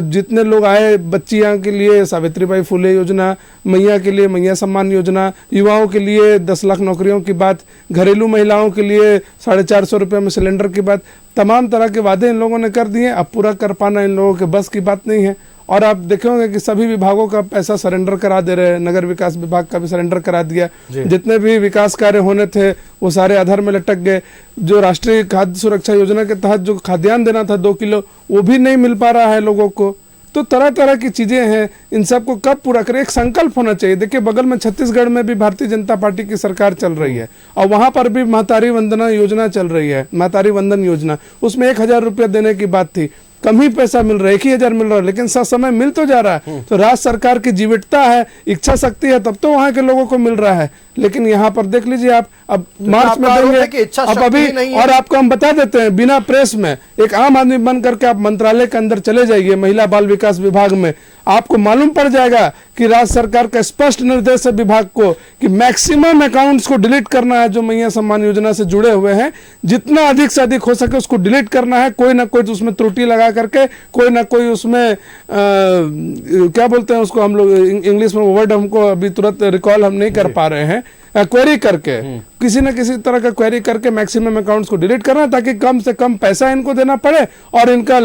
J: जितने लोग आए, बच्चियां के लिए सावित्रीबाई फुले योजना, मैया के लिए मैया सम्मान योजना, युवाओं के लिए 10 लाख नौकरियों की बात, घरेलू महिलाओं के लिए 450 रुपये में सिलेंडर की बात, तमाम तरह के वादे इन लोगों ने कर दिए। अब पूरा कर पाना इन लोगों के बस की बात नहीं है। और आप देखेंगे कि सभी विभागों का पैसा सरेंडर करा दे रहे हैं, नगर विकास विभाग का भी सरेंडर करा दिया, जितने भी विकास कार्य होने थे वो सारे अधर में लटक गए। जो राष्ट्रीय खाद्य सुरक्षा योजना के तहत जो खाद्यान्न देना था 2 किलो, वो भी नहीं मिल पा रहा है लोगों को। तो तरह तरह की चीजें हैं, इन सबको कब पूरा करें, एक संकल्प होना चाहिए। देखिए बगल में छत्तीसगढ़ में भी भारतीय जनता पार्टी की सरकार चल रही है और वहां पर भी महतारी वंदना योजना चल रही है, महतारी वंदन योजना, उसमें 1000 रुपया देने की बात थी, कम ही पैसा मिल रहा है, 1000 मिल रहा है, लेकिन समय मिल तो जा रहा है। तो राज्य सरकार की जीवितता है, इच्छा शक्ति है, तब तो वहां के लोगों को मिल रहा है। लेकिन यहाँ पर देख लीजिए आप, अब मार्च में देंगे, अब अभी, और आपको हम बता देते हैं बिना प्रेस में, एक आम आदमी बन करके आप मंत्रालय के अंदर चले जाइए, महिला बाल विकास विभाग में, आपको मालूम पड़ जाएगा कि राज्य सरकार का स्पष्ट निर्देश है विभाग को कि मैक्सिमम अकाउंट्स को डिलीट करना है जो मैया सम्मान योजना से जुड़े हुए हैं, जितना अधिक से अधिक हो सके उसको डिलीट करना है। कोई ना कोई तो उसमें त्रुटि लगा करके, कोई ना कोई उसमें क्या बोलते हैं उसको, हम लोग इंग्लिश में वर्ड हमको अभी तुरंत रिकॉल हम नहीं कर पा रहे हैं, क्वेरी करके, किसी न किसी तरह का क्वेरी करके मैक्सिमम अकाउंट्स को डिलीट करना, ताकि कम से कम पैसा इनको देना पड़े और इनका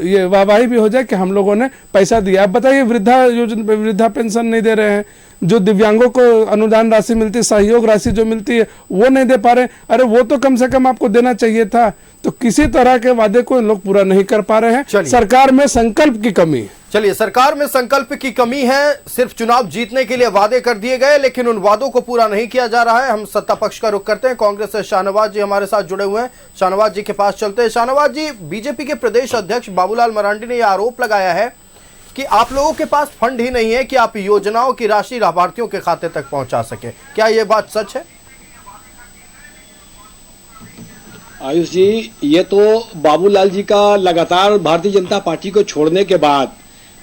J: ये वाहवाही भी हो जाए कि हम लोगों ने पैसा दिया। आप बताइए, वृद्धा पेंशन नहीं दे रहे हैं, जो दिव्यांगों को अनुदान राशि मिलती है, सहयोग राशि जो मिलती है वो नहीं दे पा रहे। अरे वो तो कम से कम आपको देना चाहिए था। तो किसी तरह के वादे को इन लोग पूरा नहीं कर पा रहे हैं। सरकार में संकल्प की कमी है।
A: चलिए, सरकार में संकल्प की कमी है, सिर्फ चुनाव जीतने के लिए वादे कर दिए गए लेकिन उन वादों को पूरा नहीं किया जा रहा है। हम सत्ता पक्ष का रुख करते हैं, कांग्रेस से शाहनवाज जी हमारे साथ जुड़े हुए हैं, शाहनवाज जी के पास चलते हैं। शाहनवाज जी, बीजेपी के प्रदेश अध्यक्ष बाबूलाल मरांडी ने यह आरोप लगाया है कि आप लोगों के पास फंड ही नहीं है कि आप योजनाओं की राशि लाभार्थियों के खाते तक पहुंचा सके, क्या यह बात सच है?
H: आयुष जी, ये तो बाबूलाल जी का लगातार भारतीय जनता पार्टी को छोड़ने के बाद,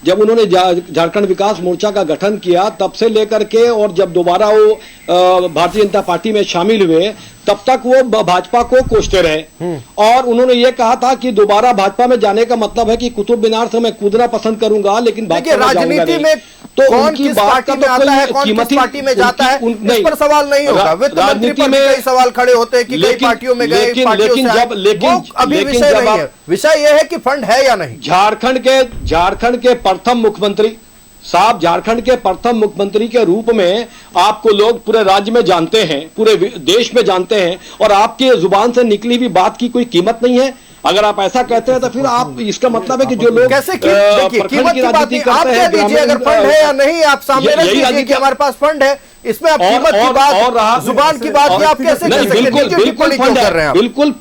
H: जब उन्होंने झारखंड विकास मोर्चा का गठन किया तब से लेकर के, और जब दोबारा वो भारतीय जनता पार्टी में शामिल हुए, तब तक वो भाजपा को कोसते रहे और उन्होंने ये कहा था कि दोबारा भाजपा में जाने का मतलब है कि कुतुब मीनार से मैं कूदना पसंद करूंगा लेकिन भाजपा में जाऊंगा नहीं। में
A: तो कौन किस पार्टी में आता है, कौन किस पार्टी में जाता है, इस पर सवाल नहीं होगा। वित्त मंत्री पर कई सवाल खड़े होते हैं कि कई पार्टियों में गए, लेकिन अभी विषय नहीं है। विषय यह है कि फंड है या नहीं।
H: झारखंड के प्रथम मुख्यमंत्री साहब, झारखंड के प्रथम मुख्यमंत्री के रूप में आपको लोग पूरे राज्य में जानते हैं, पूरे देश में जानते हैं, और आपकी जुबान से निकली हुई बात की कोई कीमत नहीं है। अगर आप ऐसा कहते हैं तो फिर आप, इसका मतलब है कि जो लोग
A: कैसे कीमत की राजनीति करते हैं, दीजिए अगर फंड है या नहीं, आप सामने रख दीजिए कि हमारे पास फंड है, इसमें आप कीमत की बात और जुबान की बात आप कैसे कर सकते हैं?
H: बिल्कुल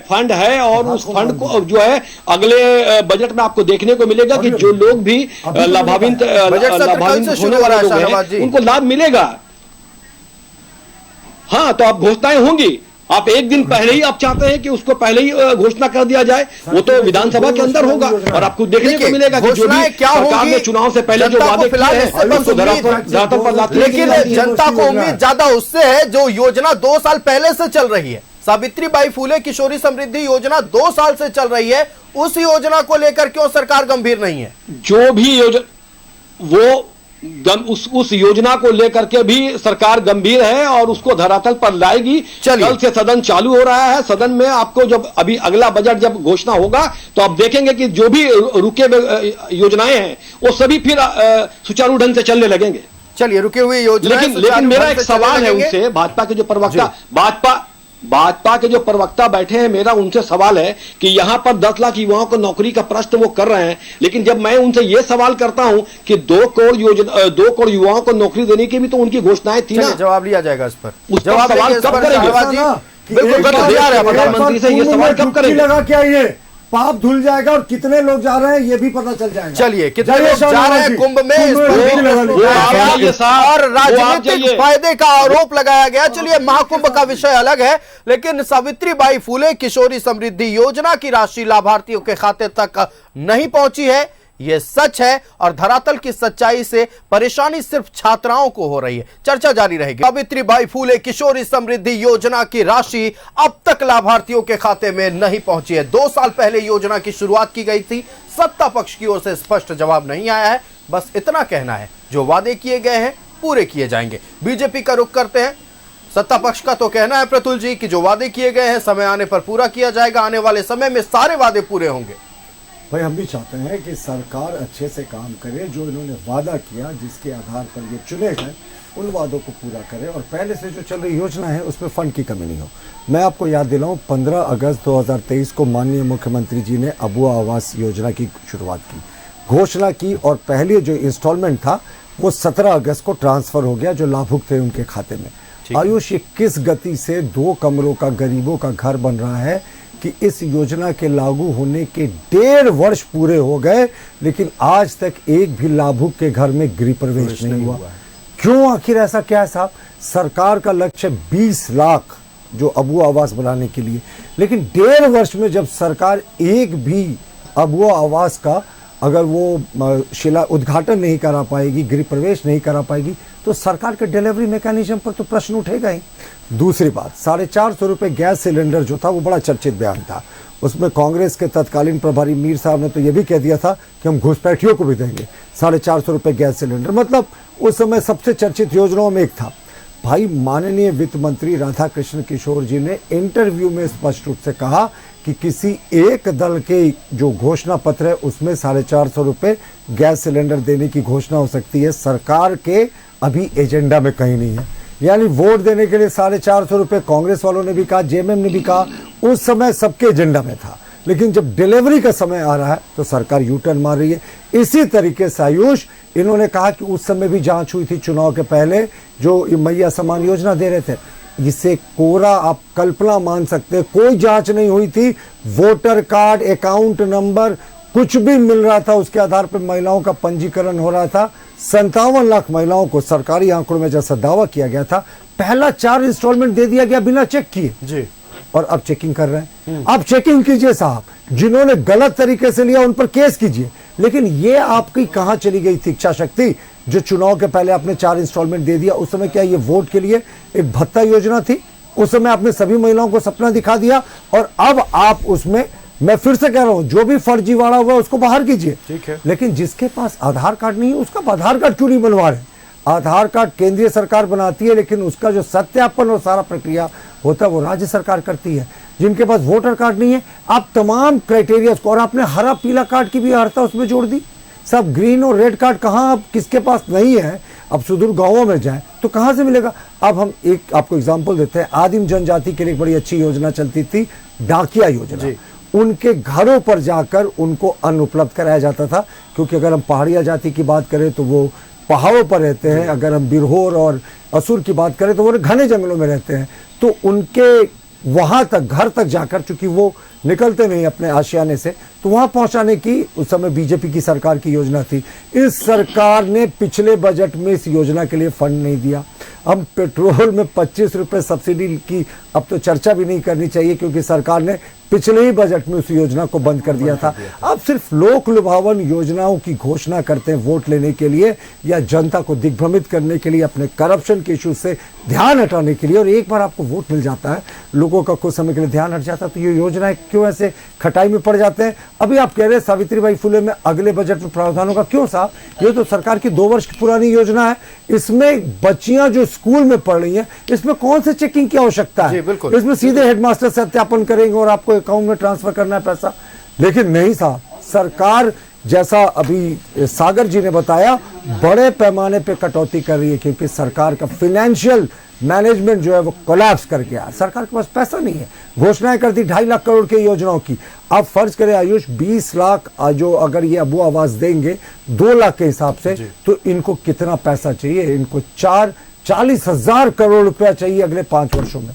H: फंड है और उस फंड को जो है अगले बजट में आपको देखने को मिलेगा कि जो लोग भी लाभान्वित होने वाले लोग हैं उनको लाभ मिलेगा। हाँ, तो आप घोषणाएं होंगी, आप एक दिन पहले ही आप चाहते हैं कि उसको पहले ही घोषणा कर दिया जाए, वो तो विधानसभा के अंदर होगा और आपको देखने को मिलेगा कि जो भी सरकार ने चुनाव से पहले जो वादे किए हैं उसको धरातल पर लाते हैं।
A: लेकिन जनता को उम्मीद ज्यादा उससे है जो योजना 2 साल पहले से चल रही है। सावित्रीबाई फूले किशोरी समृद्धि योजना 2 साल से चल रही है, उस योजना को लेकर क्यों सरकार गंभीर नहीं है?
H: जो भी योजना वो उस योजना को लेकर के भी सरकार गंभीर है और उसको धरातल पर लाएगी। कल से सदन चालू हो रहा है, सदन में आपको जब अभी अगला बजट जब घोषणा होगा तो आप देखेंगे कि जो भी रुके योजनाएं हैं वो सभी फिर सुचारू ढंग से चलने लगेंगे।
A: चलिए, रुके हुए योजना,
H: लेकिन मेरा एक सवाल है उनसे, भाजपा के जो प्रवक्ता भाजपा के जो प्रवक्ता बैठे हैं, मेरा उनसे सवाल है कि यहां पर 10 लाख युवाओं को नौकरी का प्रश्न वो कर रहे हैं, लेकिन जब मैं उनसे ये सवाल करता हूं कि 2 करोड़ युवाओं को नौकरी देने की भी तो उनकी घोषणाएं थी ना।
A: जवाब लिया जाएगा इस पर,
H: जवाब सवाल कब करेंगे? बिल्कुल प्रधानमंत्री से ये सवाल कब करेंगे?
G: लगा क्या ये पाप धुल जाएगा और कितने लोग जा रहे हैं ये भी पता चल जाएगा।
A: चलिए, कितने लोग जा रहे हैं कुंभ में, और राजनीतिक फायदे का आरोप लगाया गया। चलिए, महाकुंभ का विषय अलग है, लेकिन सावित्रीबाई फूले किशोरी समृद्धि योजना की राशि लाभार्थियों के खाते तक नहीं पहुंची है, यह सच है। और धरातल की सच्चाई से परेशानी सिर्फ छात्राओं को हो रही है। चर्चा जारी रहेगी। सावित्रीबाई फूले किशोरी समृद्धि योजना की राशि अब तक लाभार्थियों के खाते में नहीं पहुंची है। 2 साल पहले योजना की शुरुआत की गई थी, सत्ता पक्ष की ओर से स्पष्ट जवाब नहीं आया है। बस इतना कहना है, जो वादे किए गए हैं पूरे किए जाएंगे। बीजेपी का रुख करते हैं। सत्ता पक्ष का तो कहना है प्रतुल जी कि जो वादे किए गए हैं समय आने पर पूरा किया जाएगा, आने वाले समय में सारे वादे पूरे होंगे।
G: भाई हम भी चाहते हैं कि सरकार अच्छे से काम करे, जो इन्होंने वादा किया जिसके आधार पर ये चुने गए उन वादों को पूरा करे, और पहले से जो चल रही योजना है उसमें फंड की कमी नहीं हो। मैं आपको याद दिलाऊं 15 अगस्त 2023 को माननीय मुख्यमंत्री जी ने अबुआ आवास योजना की शुरुआत की, घोषणा की, और पहले जो इंस्टॉलमेंट था वो 17 अगस्त को ट्रांसफर हो गया जो लाभुक थे उनके खाते में। आयुष, ये किस गति से 2 कमरों का गरीबों का घर बन रहा है कि इस योजना के लागू होने के 1.5 वर्ष पूरे हो गए लेकिन आज तक एक भी लाभुक के घर में गृह प्रवेश नहीं हुआ। क्यों, आखिर ऐसा क्या है साहब? सरकार का लक्ष्य 20 लाख जो अबुआ आवास बनाने के लिए, लेकिन 1.5 वर्ष में जब सरकार एक भी अबुआ आवास का अगर वो शिला उद्घाटन नहीं करा पाएगी, गृह प्रवेश नहीं करा पाएगी, तो सरकार के डिलीवरी मैकेनिज्म पर तो प्रश्न उठेगा ही। दूसरी बात, 450 रुपये गैस सिलेंडर जो था वो बड़ा चर्चित बयान था। उसमें कांग्रेस के तत्कालीन प्रभारी मीर साहब ने तो ये भी कह दिया था कि हम घुसपैठियों को भी देंगे 450 रुपये गैस सिलेंडर, मतलब उस समय सबसे चर्चित योजनाओं में एक था। भाई माननीय वित्त मंत्री राधा कृष्ण किशोर जी ने इंटरव्यू में स्पष्ट रूप से कहा कि किसी एक दल के जो घोषणा पत्र है उसमें 450 रुपये गैस सिलेंडर देने की घोषणा हो सकती है, सरकार के अभी एजेंडा में कहीं नहीं है। यानी वोट देने के लिए 450 रुपये कांग्रेस वालों ने भी कहा, जेएमएम ने भी कहा, उस समय सबके एजेंडा में था, लेकिन जब डिलीवरी का समय आ रहा है तो सरकार यू टर्न मार रही है। इसी तरीके से आयुष, इन्होंने कहा कि उस समय भी जांच हुई थी चुनाव के पहले, जो मैया सम्मान योजना दे रहे थे, इसे कोरा आप कल्पना मान सकते हैं, कोई जांच नहीं हुई थी। वोटर कार्ड, अकाउंट नंबर, कुछ भी मिल रहा था, उसके आधार पर महिलाओं का पंजीकरण हो रहा था। 57 लाख महिलाओं को सरकारी आंकड़ों में जैसा दावा किया गया था, पहला 4 इंस्टॉलमेंट दे दिया गया बिना चेक किए जी, और अब चेकिंग कर रहे हैं। आप चेकिंग कीजिए साहब, जिन्होंने गलत तरीके से लिया उन पर केस कीजिए। लेकिन ये आपकी कहां चली गई थी इच्छा शक्ति, जो चुनाव के पहले आपने 4 इंस्टॉलमेंट दे दिया? उस समय क्या ये वोट के लिए एक भत्ता योजना थी? उस समय आपने सभी महिलाओं को सपना दिखा दिया, और अब आप उसमें, मैं फिर से कह रहा हूं, जो भी फर्जीवाड़ा हुआ उसको बाहर कीजिए, ठीक है, लेकिन जिसके पास आधार कार्ड नहीं है उसका आधार कार्ड क्यों नहीं बनवा रहे? आधार कार्ड केंद्रीय सरकार बनाती है, लेकिन उसका जो सत्यापन और सारा प्रक्रिया होता है वो राज्य सरकार करती है। जिनके पास वोटर कार्ड नहीं है, आप तमाम क्राइटेरिया को, और आपने हरा पीला कार्ड की भी अर्हता उसमें जोड़ दी, सब ग्रीन और रेड कार्ड कहाँ, अब किसके पास नहीं है? अब सुदूर गांवों में जाएं तो कहाँ से मिलेगा? अब हम एक आपको एग्जाम्पल देते हैं। आदिम जनजाति के लिए एक बड़ी अच्छी योजना चलती थी, डाकिया योजना। उनके घरों पर जाकर उनको अन्न उपलब्ध कराया जाता था, क्योंकि अगर हम पहाड़िया जाति की बात करें तो वो पहाड़ों पर रहते हैं, अगर हम बिरहोर और असुर की बात करें तो वो घने जंगलों में रहते हैं, तो उनके वहां तक, घर तक जाकर, चूंकि वो निकलते नहीं अपने आशियाने से, तो वहां पहुंचाने की उस समय बीजेपी की सरकार की योजना थी। इस सरकार ने पिछले बजट में इस योजना के लिए फंड नहीं दिया। हम पेट्रोल में 25 रुपये सब्सिडी की अब तो चर्चा भी नहीं करनी चाहिए, क्योंकि सरकार ने पिछले ही बजट में उस योजना को बंद कर दिया था। अब सिर्फ लोक लुभावन योजनाओं की घोषणा करते हैं वोट लेने के लिए, या जनता को दिग्भ्रमित करने के लिए, अपने करप्शन के इशू से ध्यान हटाने के लिए, और एक बार आपको वोट मिल जाता है, लोगों का कुछ समय के लिए ध्यान हट जाता है, तो ये योजनाएं क्यों ऐसे खटाई में पड़ जाते हैं? अभी आप कह रहे हैं सावित्रीबाई फुले में अगले बजट में प्रावधान होगा, क्यों साहब? ये तो सरकार की 2 वर्ष की पुरानी योजना है। इसमें बच्चियां जो स्कूल में पढ़ रही हैं, इसमें कौन से चेकिंग की आवश्यकता है? इसमें सीधे हेडमास्टर सत्यापन करेंगे और आपको अकाउंट में ट्रांसफर करना है पैसा। लेकिन नहीं साहब, सरकार, जैसा अभी सागर जी ने बताया, बड़े पैमाने पे कटौती कर रही है, क्योंकि सरकार का फाइनेंशियल मैनेजमेंट जो है वो कोलैप्स कर गया। सरकार के पास पैसा नहीं है, घोषणाएं कर दी 2.5 लाख करोड़ की योजनाओं की। अब फर्ज करें आयुष, 20 लाख जो अगर ये अबुआ आवास देंगे 2 लाख के हिसाब से, तो इनको कितना पैसा चाहिए? इनको 40,000 करोड़ रुपया चाहिए अगले 5 वर्षों में।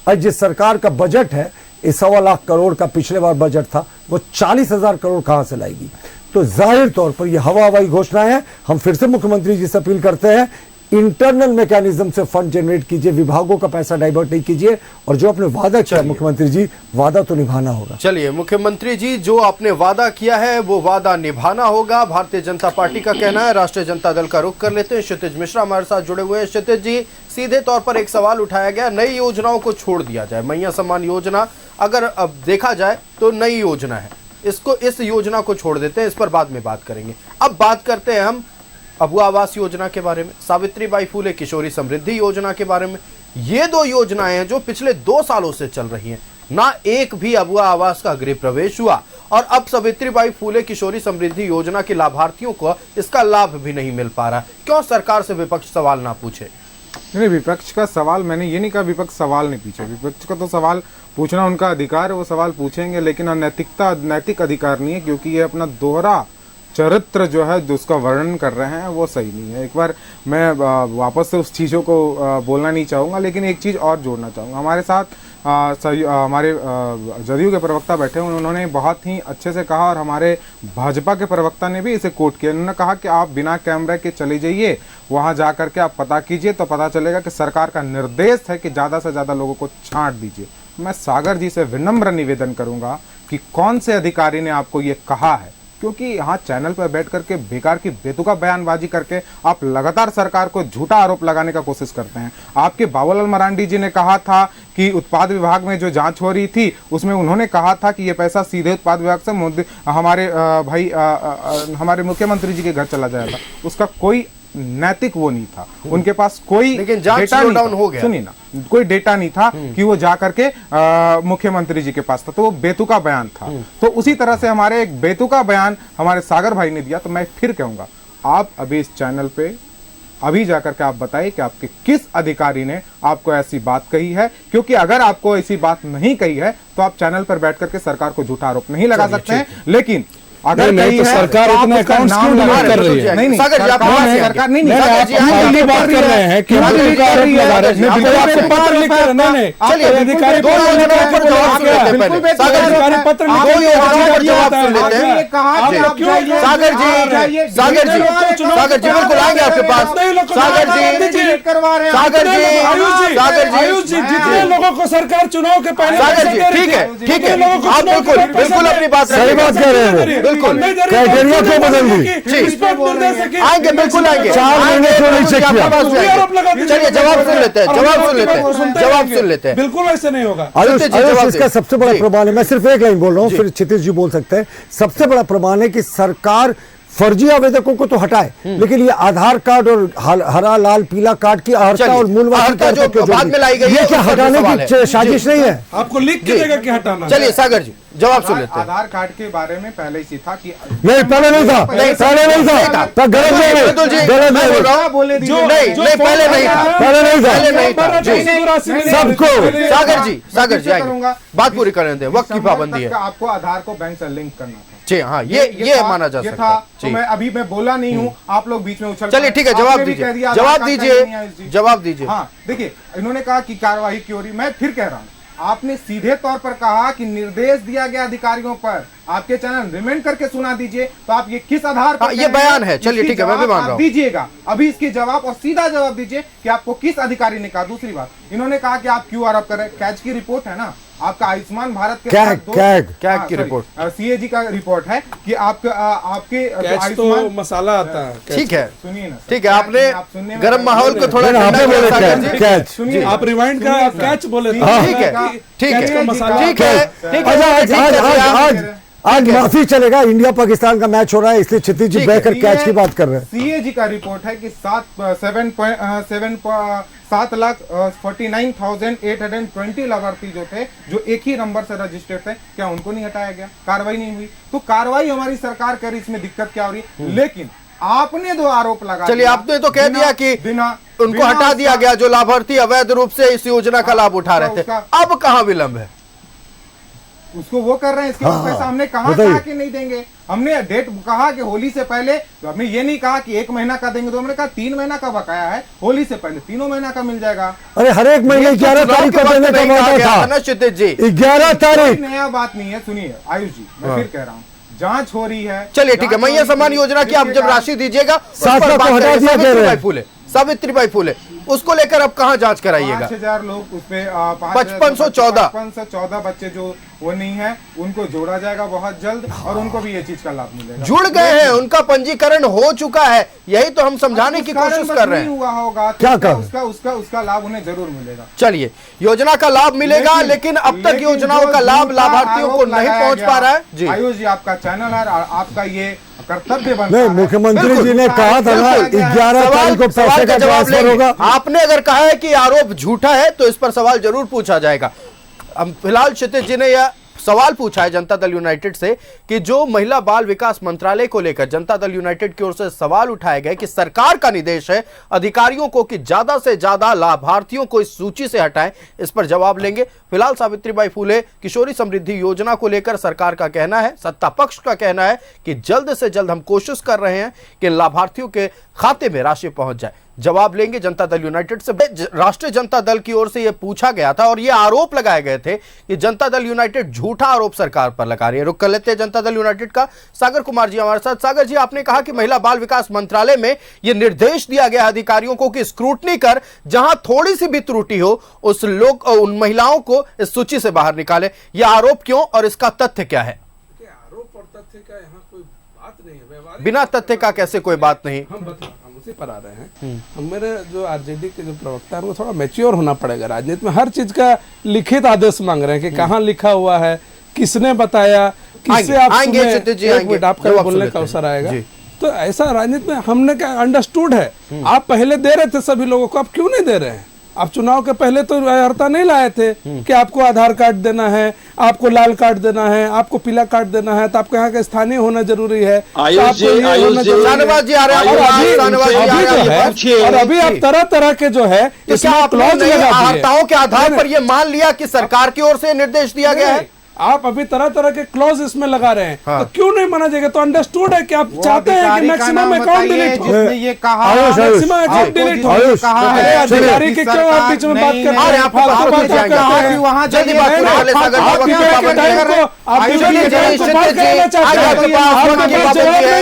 G: और जिस सरकार का बजट है 1.25 लाख करोड़ का पिछले बार बजट था, वो 40,000 करोड़ कहां से लाएगी? तो जाहिर तौर पर ये हवाई घोषणाएं हैं। हम फिर से मुख्यमंत्री जी से अपील करते हैं, इंटरनल मैकेनिज्म से फंड जनरेट कीजिए, विभागों का पैसा डाइवर्ट नहीं कीजिए, और जो आपने वादा किया मुख्यमंत्री जी, वादा तो निभाना होगा।
A: चलिए मुख्यमंत्री जी, जो आपने वादा किया है वो वादा निभाना होगा, भारतीय जनता पार्टी का कहना है। राष्ट्रीय जनता दल का रुख कर लेते हैं, क्षितिज मिश्रा हमारे साथ जुड़े हुए हैं। क्षितिज जी, सीधे तौर पर एक सवाल उठाया गया, नई योजनाओं को छोड़ दिया जाए। मैया सम्मान योजना अगर अब देखा जाए तो नई योजना है, इसको, इस योजना को छोड़ देते हैं, इस पर बाद में बात करेंगे। अब बात करते हैं हम अबुआ आवास योजना के बारे में, सावित्रीबाई फुले किशोरी समृद्धि योजना के बारे में। ये 2 योजनाएं हैं जो पिछले 2 सालों से चल रही हैं। ना एक भी अबुआ आवास का गृह प्रवेश हुआ और अब सावित्रीबाई फूले किशोरी समृद्धि योजना के लाभार्थियों को इसका लाभ भी नहीं मिल पा रहा। क्यों सरकार से विपक्ष सवाल ना पूछे?
I: नहीं, विपक्ष का सवाल मैंने ये नहीं कहा विपक्ष सवाल नहीं पूछे। विपक्ष का तो सवाल पूछना उनका अधिकार है, वो सवाल पूछेंगे, लेकिन नैतिक अधिकार नहीं है, क्योंकि ये अपना दोहरा चरित्र जो है जो उसका वर्णन कर रहे हैं वो सही नहीं है। एक बार मैं वापस से उस चीज़ों को बोलना नहीं चाहूँगा, लेकिन एक चीज़ और जोड़ना चाहूँगा। हमारे साथ हमारे जदयू के प्रवक्ता बैठे हैं, उन्होंने बहुत ही अच्छे से कहा और हमारे भाजपा के प्रवक्ता ने भी इसे कोट किया। उन्होंने कहा कि आप बिना कैमरे के चले जाइए, वहाँ जा करके आप पता कीजिए तो पता चलेगा कि सरकार का निर्देश है कि ज़्यादा से ज़्यादा लोगों को छांट दीजिए। मैं सागर जी से विनम्र निवेदन करूँगा कि कौन से अधिकारी ने आपको ये कहा है, क्योंकि यहाँ चैनल पर बैठ करके बेकार की बेतुका बयानबाजी करके आप लगातार सरकार को झूठा आरोप लगाने का कोशिश करते हैं। आपके बाबूलाल मरांडी जी ने कहा था कि उत्पाद विभाग में जो जांच हो रही थी उसमें उन्होंने कहा था कि ये पैसा सीधे उत्पाद विभाग से हमारे मुख्यमंत्री जी के घर चला जाएगा। उसका कोई नैतिक वो नहीं था, उनके पास कोई डेटा नहीं हो गया। सुनिए ना, कोई डेटा नहीं था कि वो जा करके मुख्यमंत्री जी के पास था, तो वो बेतुका बयान था। तो उसी तरह से हमारे एक बेतुका बयान हमारे सागर भाई ने दिया। तो मैं फिर कहूंगा, आप अभी इस चैनल पे अभी जाकर के आप बताइए कि आपके किस अधिकारी ने आपको ऐसी बात कही है, क्योंकि अगर आपको ऐसी बात नहीं कही है तो आप चैनल पर बैठ करके सरकार को झूठा आरोप नहीं लगा सकते हैं। लेकिन अगर नहीं तो सरकार इतने अकाउंट्स क्यों डिलीट कर रही है? नहीं सागर जी, आप सरकार नहीं सागर जी पहली बात कर रहे हैं कि आपको पत्र लिख कर नहीं चलिए अधिकारी दो योजनाओं पर जवाब देते हैं पहले। सागर जी पत्र दो योजनाओं पर जवाब सुन लेते हैं। सागर जी सागर जी बिल्कुल आएंगे आपके पास। सागर जी
J: जितने लोगों को सरकार चुनाव के पहले
A: सागर जी ठीक है आप बिल्कुल अपनी बात सही बात कह रहे हैं। क्राइटेरिया क्यों बदल दी? आएंगे बिल्कुल आएंगे। 4 महीने क्यों नहीं चेक किया? चलिए जवाब सुन लेते हैं।
J: बिल्कुल ऐसे नहीं होगा।
G: आयुष इसका सबसे बड़ा प्रमाण है, मैं सिर्फ एक लाइन बोल रहा हूँ, फिर क्षितिज जी बोल सकते हैं। सबसे बड़ा प्रमाण है कि सरकार फर्जी आवेदकों को तो हटाए, लेकिन ये आधार कार्ड और हरा लाल पीला कार्ड की अहर्ता और मूलवादी
A: जो बाद में लाई गई
G: ये क्या हटाने की साजिश नहीं है?
J: आपको लिख के देगा कि हटाना।
A: चलिए सागर जी जवाब सुन लेते हैं।
I: आधार कार्ड के बारे में पहले ही था कि
G: नहीं, पहले नहीं था, गलत नहीं था। सबको
A: सागर जी बात पूरी करने दें, वक्त की पाबंदी है।
I: आपको आधार को बैंक से लिंक करना था।
A: जी हाँ, ये माना जा सकता है।
I: तो मैं अभी मैं बोला नहीं हूँ, आप लोग बीच में उछल।
A: चलिए ठीक है, जवाब दीजिए।
I: हाँ देखिए, इन्होंने कहा कि कार्यवाही क्यों हो रही, मैं फिर कह रहा हूँ, आपने सीधे तौर पर कहा कि निर्देश दिया गया अधिकारियों पर, आपके चैनल रिमाइंड करके सुना दीजिए। तो आप ये किस आधार पर
A: ये बयान है? चलिए ठीक है, मैं भी मान रहा हूं।
I: दीजिएगा अभी इसके जवाब और सीधा जवाब दीजिए कि आपको किस अधिकारी ने कहा। दूसरी बात, इन्होंने कहा कि आप क्यों आरोप कर रहे हैं? कैच की रिपोर्ट है ना आपका, आयुष्मान भारत के
A: कैग की रिपोर्ट,
I: सीएजी का रिपोर्ट है कि आपके
J: आयुष्मान मसाला आता है।
A: ठीक है,
I: सुनिए ना,
A: ठीक है, आपने गर्म माहौल को थोड़ा
J: सुनिए, आप रिवाइंड का कैच बोले।
A: ठीक है,
G: आज माफी चलेगा। इंडिया पाकिस्तान का मैच हो रहा है, इसलिए क्षितिज जी बैठकर कैच की बात कर रहे हैं।
I: सीएजी का रिपोर्ट है कि 7,49,820 लाभार्थी जो थे, जो एक ही नंबर से रजिस्टर्ड थे, क्या उनको नहीं हटाया गया? कार्रवाई नहीं हुई। तो कार्रवाई हमारी सरकार कर रही, इसमें दिक्कत क्या हो रही? लेकिन आपने दो आरोप लगा,
A: चलिए आपने तो कह दिया कि उनको हटा दिया गया जो लाभार्थी अवैध रूप से इस योजना का लाभ उठा रहे थे। अब कहां विलंब है?
I: उसको वो कर रहे हैं, इसके बाद पैसा हमने कहा कि नहीं देंगे। हमने डेट कहा कि होली से पहले, तो हमने ये नहीं कहा कि 1 महीना का देंगे, तो हमने कहा 3 महीना का बकाया है, होली से पहले 3 महीना का मिल जाएगा।
G: अरे हर एक महीने 11 तारीख को देने का वादा था। 11 तारीख
I: नया बात नहीं है। सुनिए आयुष जी, मैं फिर कह रहा हूँ, जांच हो रही है।
A: चलिए ठीक है, मैया सम्मान योजना की आप जब राशि दीजिएगा, सावित्रीबाई फूले उसको लेकर अब कहां जांच कराइएगा?
I: 5,000 लोग उसपे
A: 514
I: बच्चे जो वो नहीं है, उनको जोड़ा जाएगा बहुत जल्द, और उनको भी ये चीज का लाभ मिलेगा।
A: जुड़ गए हैं, उनका पंजीकरण हो चुका है, यही तो हम समझाने की कोशिश कर रहे हैं।
I: हुआ होगा
G: क्या
I: उसका लाभ उन्हें जरूर मिलेगा।
A: चलिए, योजना का लाभ मिलेगा, लेकिन अब तक योजनाओं का लाभ लाभार्थियों को नहीं पहुंच पा रहा है।
I: आयुष जी, आपका चैनल है, आपका ये कर्तव्य बनता
G: है। मुख्यमंत्री जी ने कहा था ना 11 तारीख को पैसे का ट्रांसफर होगा।
A: आपने अगर कहा है कि आरोप झूठा है तो इस पर सवाल जरूर पूछा जाएगा।
K: फिलहाल क्षितिज जी ने यह सवाल पूछा है जनता दल यूनाइटेड से कि जो महिला बाल विकास मंत्रालय को लेकर जनता दल यूनाइटेड की ओर से सवाल उठाए गए कि सरकार का निर्देश है अधिकारियों को कि ज्यादा से ज्यादा लाभार्थियों को इस सूची से हटाएं, इस पर जवाब लेंगे। फिलहाल सावित्रीबाई फूले किशोरी समृद्धि योजना को लेकर सरकार का कहना है, सत्ता पक्ष का कहना है कि जल्द से जल्द हम कोशिश कर रहे हैं कि लाभार्थियों के खाते में राशि पहुंच जाए। जवाब लेंगे जनता दल यूनाइटेड से। राष्ट्रीय जनता दल की ओर से यह पूछा गया था और यह आरोप लगाए गए थे कि जनता दल यूनाइटेड झूठा आरोप सरकार पर लगा रही है। रुक कर लेते हैं जनता दल यूनाइटेड का। सागर कुमार जी हमारे साथ। सागर जी, आपने कहा कि महिला बाल विकास मंत्रालय में यह निर्देश दिया गया अधिकारियों को कि स्क्रूटनी कर जहां थोड़ी सी भी त्रुटि हो उन महिलाओं को इस सूची से बाहर निकाले। यह आरोप क्यों और इसका तथ्य क्या है?
J: आरोप और तथ्य का यहाँ कोई बात नहीं है।
K: बिना तथ्य का कैसे कोई बात नहीं?
J: हम उसी पर आ रहे हैं। हम मेरे जो आरजेडी के जो प्रवक्ता है वो थोड़ा मैच्योर होना पड़ेगा। राजनीति में हर चीज का लिखित आदेश मांग रहे हैं कि कहाँ लिखा हुआ है, किसने बताया, किससे आप सुने, आपका बोलने का अवसर आएगा। तो ऐसा राजनीति में हमने क्या अंडरस्टूड है। आप पहले दे रहे थे सभी लोगों को, आप क्यों नहीं दे रहे हैं? आप चुनाव के पहले तो अर्हता नहीं लाए थे कि आपको आधार कार्ड देना है, आपको लाल कार्ड देना है, आपको पीला कार्ड देना है, तो आपको यहाँ का स्थानीय होना जरूरी है।
K: शाहनवाज जी आ रहे हैं
J: और अभी आप तरह तरह के जो है इसमें क्लॉज
K: अर्हताओं के आधार पर यह मान लिया कि सरकार की ओर से निर्देश दिया गया है।
J: आप अभी तरह तरह के क्लॉज इसमें लगा रहे हैं। तो क्यों नहीं माना जाएगा? तो अंडरस्टूड है कि आप चाहते हैं कि मैक्सिमम अकाउंट डिलीट हो,
K: ये कहा
J: मैक्सिमम अकाउंट डिलीट हो। अधिकारी की क्यों आप बीच में बात कर रहे हैं? फालतू बात करते हैं।
K: वहां जल्दी बात करें।
J: आप डिबेट के टाइम को बात करना चाहते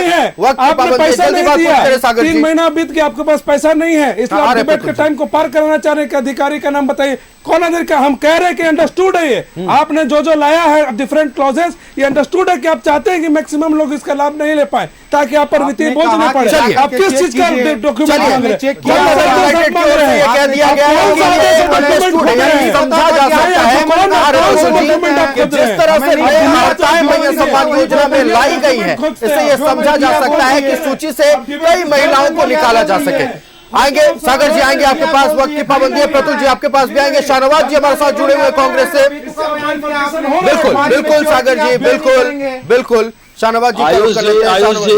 J: हैं। आपने पैसा नहीं दिया, 3 महीना बीत गया, आपके पास पैसा नहीं है, इसलिए आप डिबेट के टाइम को पार कराना चाह रहे हैं। अधिकारी का नाम बताइए, कौन अधिकारी का? हम कह रहे हैं कि अंडरस्टूड है ये आपने जो लाया है डिफरेंट क्लॉजेस, ये अंडरस्टूड है कि आप चाहते हैं कि मैक्सिमम लोग इसका लाभ नहीं ले पाए ताकि आप पर वित्तीय बोझ नहीं पड़े। आप किस चीज का डॉक्यूमेंट मांग रहे हैं?
K: जिस तरह से सम्मान योजना में लाई गई है, इससे यह समझा जा सकता है कि सूची से कई महिलाओं को निकाला जा सके। आएंगे सागर जी, आएंगे आपके पास, वक्त की पाबंदी है। प्रतुल जी आपके पास भी आएंगे। शाहनवाज जी हमारे साथ जुड़े हुए कांग्रेस से। बिल्कुल बिल्कुल सागर जी, बिल्कुल बिल्कुल। शाहनवाज जी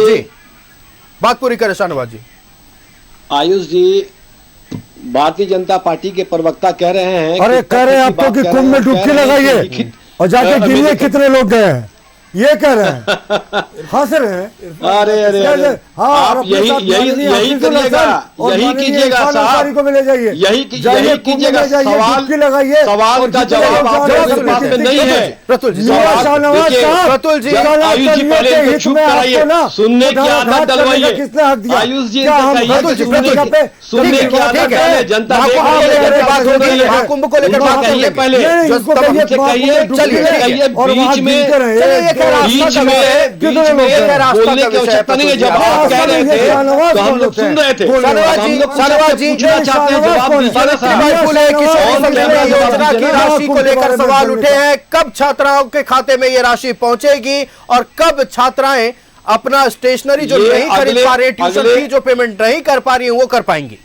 K: जी बात पूरी करें। शाहनवाज जी।
H: आयुष जी, भारतीय जनता पार्टी के प्रवक्ता कह रहे हैं,
G: अरे कह रहे हैं आपको कि कुंभ में डुबकी लगाइए और जाके गिनिए कितने लोग गए हैं, ये कह रहे हैं, हंस रहे हैं।
H: अरे आप यही करिएगा, यही कीजिएगा साहब,
G: को ले जाइए,
H: यही कीजिएगा। सवाल का जवाब आपके पास में नहीं है।
K: प्रतुल जी,
H: प्रतुल जी, आयुष जी पहले चुप कराइए, सुनने की आदत डलवाइए। आयुष जी सुनने की आदत डाले, जनता
K: कुंभ को लेकर बात करिए पहले।
H: चलिए बीच में बोलने की आवश्यकता नहीं है। जब आप कह रहे थे तो हम लोग सुन रहे थे।
K: शाहनवाज जी
H: चाहते हैं जवाब
K: योजना की राशि को लेकर सवाल उठे हैं। कब छात्राओं के खाते में ये राशि पहुंचेगी और कब छात्राएं अपना स्टेशनरी जो नहीं खरीद पा रही, ट्यूशन फी जो पेमेंट नहीं कर पा रही है, वो कर पाएंगी?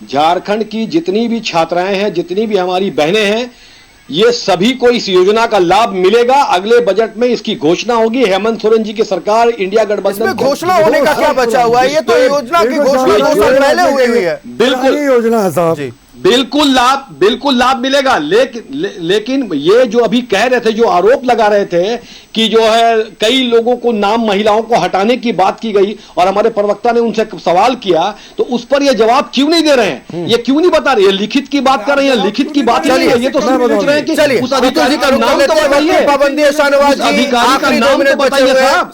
H: झारखंड की जितनी भी छात्राएं हैं, जितनी भी हमारी बहनें हैं, ये सभी को इस योजना का लाभ मिलेगा। अगले बजट में इसकी घोषणा होगी। हेमंत सोरेन जी की सरकार, इंडिया गठबंधन,
K: घोषणा होने का क्या बचा हुआ है? ये तो योजना की घोषणा 2 साल पहले हुई है।
H: बिल्कुल
G: योजना है साहब,
H: बिल्कुल लाभ मिलेगा। लेकिन ये जो अभी कह रहे थे, जो आरोप लगा रहे थे कि जो है कई लोगों को नाम महिलाओं को हटाने की बात की गई और हमारे प्रवक्ता ने उनसे सवाल किया, तो उस पर ये जवाब क्यों नहीं दे रहे हैं? ये क्यों नहीं बता रहे? ये लिखित की बात कर रहे हैं, लिखित की बात नहीं है। ये तो सिर्फ पूछ रहे हैं कि उस अधिकारी का नाम तो बताइए,
K: पाबंदी है। शाहनवाज जी,
H: अधिकारी का नाम तो बताइए साहब।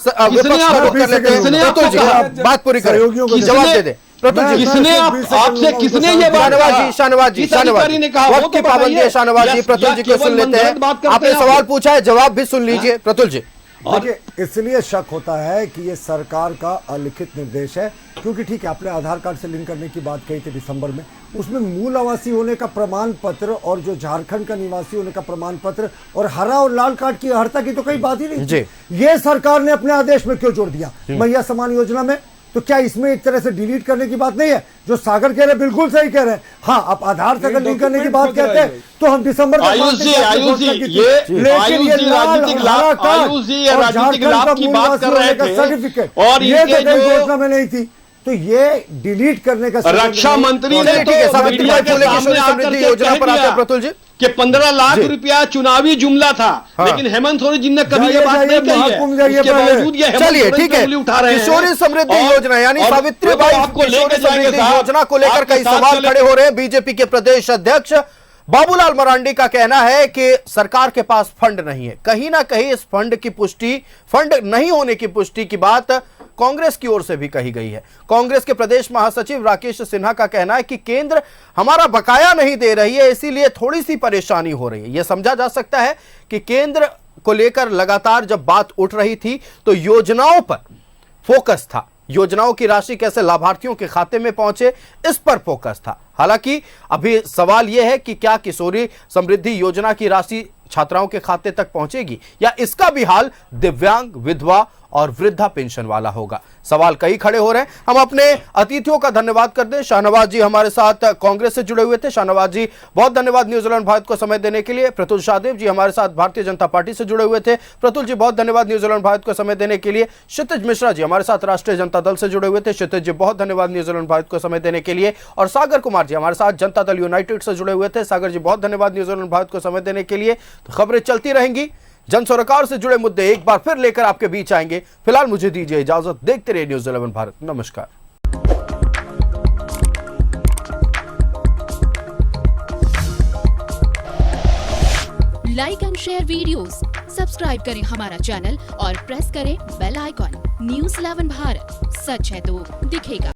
K: बात पूरी करें, जवाब दे दे।
H: किसने आपसे किसने ये बात कहा?
K: शाहनवाज जी ने कहा वक्त की पाबंदी है। शाहनवाज जी, प्रतुल जी को सुन लेते हैं। आपने सवाल पूछा है, जवाब भी सुन लीजिए। प्रतुल जी,
G: देखिए इसलिए शक होता है कि ये सरकार का अलिखित निर्देश है, क्योंकि ठीक है आपने आधार कार्ड से लिंक करने की बात कही थी दिसंबर में, उसमें मूल आवासी होने का प्रमाण पत्र और जो झारखंड का निवासी होने का प्रमाण पत्र और हरा और लाल कार्ड की अर्हता की तो कोई बात ही नहीं थी। ये सरकार ने अपने आदेश में क्यों जोड़ दिया? महिला सम्मान योजना में तो क्या इसमें एक तरह से डिलीट करने की बात नहीं है? जो सागर कह रहे हैं बिल्कुल सही कह रहे हैं। हाँ, आप आधार से अगर लिंक करने की बात कहते हैं तो हम दिसंबर में
H: आयुष जी राजनीतिक लाभ की बात कर रहे थे
G: सर्टिफिकेट
H: और
G: ये
H: इनके
G: तो
H: जो
G: घोषणा में नहीं थी, तो ये डिलीट करने का
H: रक्षा मंत्री ने
A: ठीक है, सावित्रीबाई फुले किशोरी समृद्धि योजना पर आते हैं प्रतुल जी
H: कि 15 लाख रुपया चुनावी जुमला था, लेकिन हेमंत सोरेन जी ने कभी ये बात नहीं कही है। उसके बावजूद ये हेमंत
A: चलिए
H: सोरेन
A: ठीक है,
H: उंगली उठा रहे हैं।
A: किशोरी समृद्धि योजना यानी सावित्रीबाई किशोरी समृद्धि योजना को लेकर कई सवाल खड़े हो रहे हैं। बीजेपी के प्रदेश अध्यक्ष बाबूलाल मरांडी का कहना है कि सरकार के पास फंड नहीं है। कहीं ना कहीं इस फंड नहीं होने की पुष्टि की बात कांग्रेस की ओर से भी कही गई है। कांग्रेस के प्रदेश महासचिव राकेश सिन्हा का कहना है कि केंद्र हमारा बकाया नहीं दे रही है, इसीलिए थोड़ी सी परेशानी हो रही है। यह समझा जा सकता है कि केंद्र को लेकर लगातार जब बात उठ रही थी तो योजनाओं पर फोकस था, योजनाओं की राशि कैसे लाभार्थियों के खाते में पहुंचे, इस पर फोकस था। हालांकि अभी सवाल यह है कि क्या किशोरी समृद्धि योजना की राशि छात्राओं के खाते तक पहुंचेगी या इसका भी हाल दिव्यांग, विधवा और वृद्धा पेंशन वाला होगा। सवाल कई खड़े हो रहे हैं। हम अपने अतिथियों का धन्यवाद करते हैं। शाहनवाज जी हमारे साथ कांग्रेस से जुड़े हुए थे। शाहनवाज जी बहुत धन्यवाद न्यूजीलैंड भारत को समय देने के लिए। प्रतुल शाहदेव जी हमारे साथ भारतीय जनता पार्टी से जुड़े हुए थे। प्रतुल जी बहुत धन्यवाद न्यूजीलैंड भारत को समय देने के लिए। क्षितिज मिश्रा जी हमारे साथ राष्ट्रीय जनता दल से जुड़े हुए थे। क्षितिज जी बहुत धन्यवाद न्यूजीलैंड भारत को समय देने के लिए। और सागर कुमार जी हमारे साथ जनता दल यूनाइटेड से जुड़े हुए थे। सागर जी बहुत धन्यवाद न्यूजीलैंड भारत को समय देने के लिए। तो खबरें चलती रहेंगी, जन सरोकार से जुड़े मुद्दे एक बार फिर लेकर आपके बीच आएंगे। फिलहाल मुझे दीजिए इजाजत, देखते रहिए न्यूज़ 11 भारत। नमस्कार।
L: Like and share videos, subscribe करें हमारा चैनल और प्रेस करें बेल आइकॉन। न्यूज़ 11 भारत, सच है तो दिखेगा।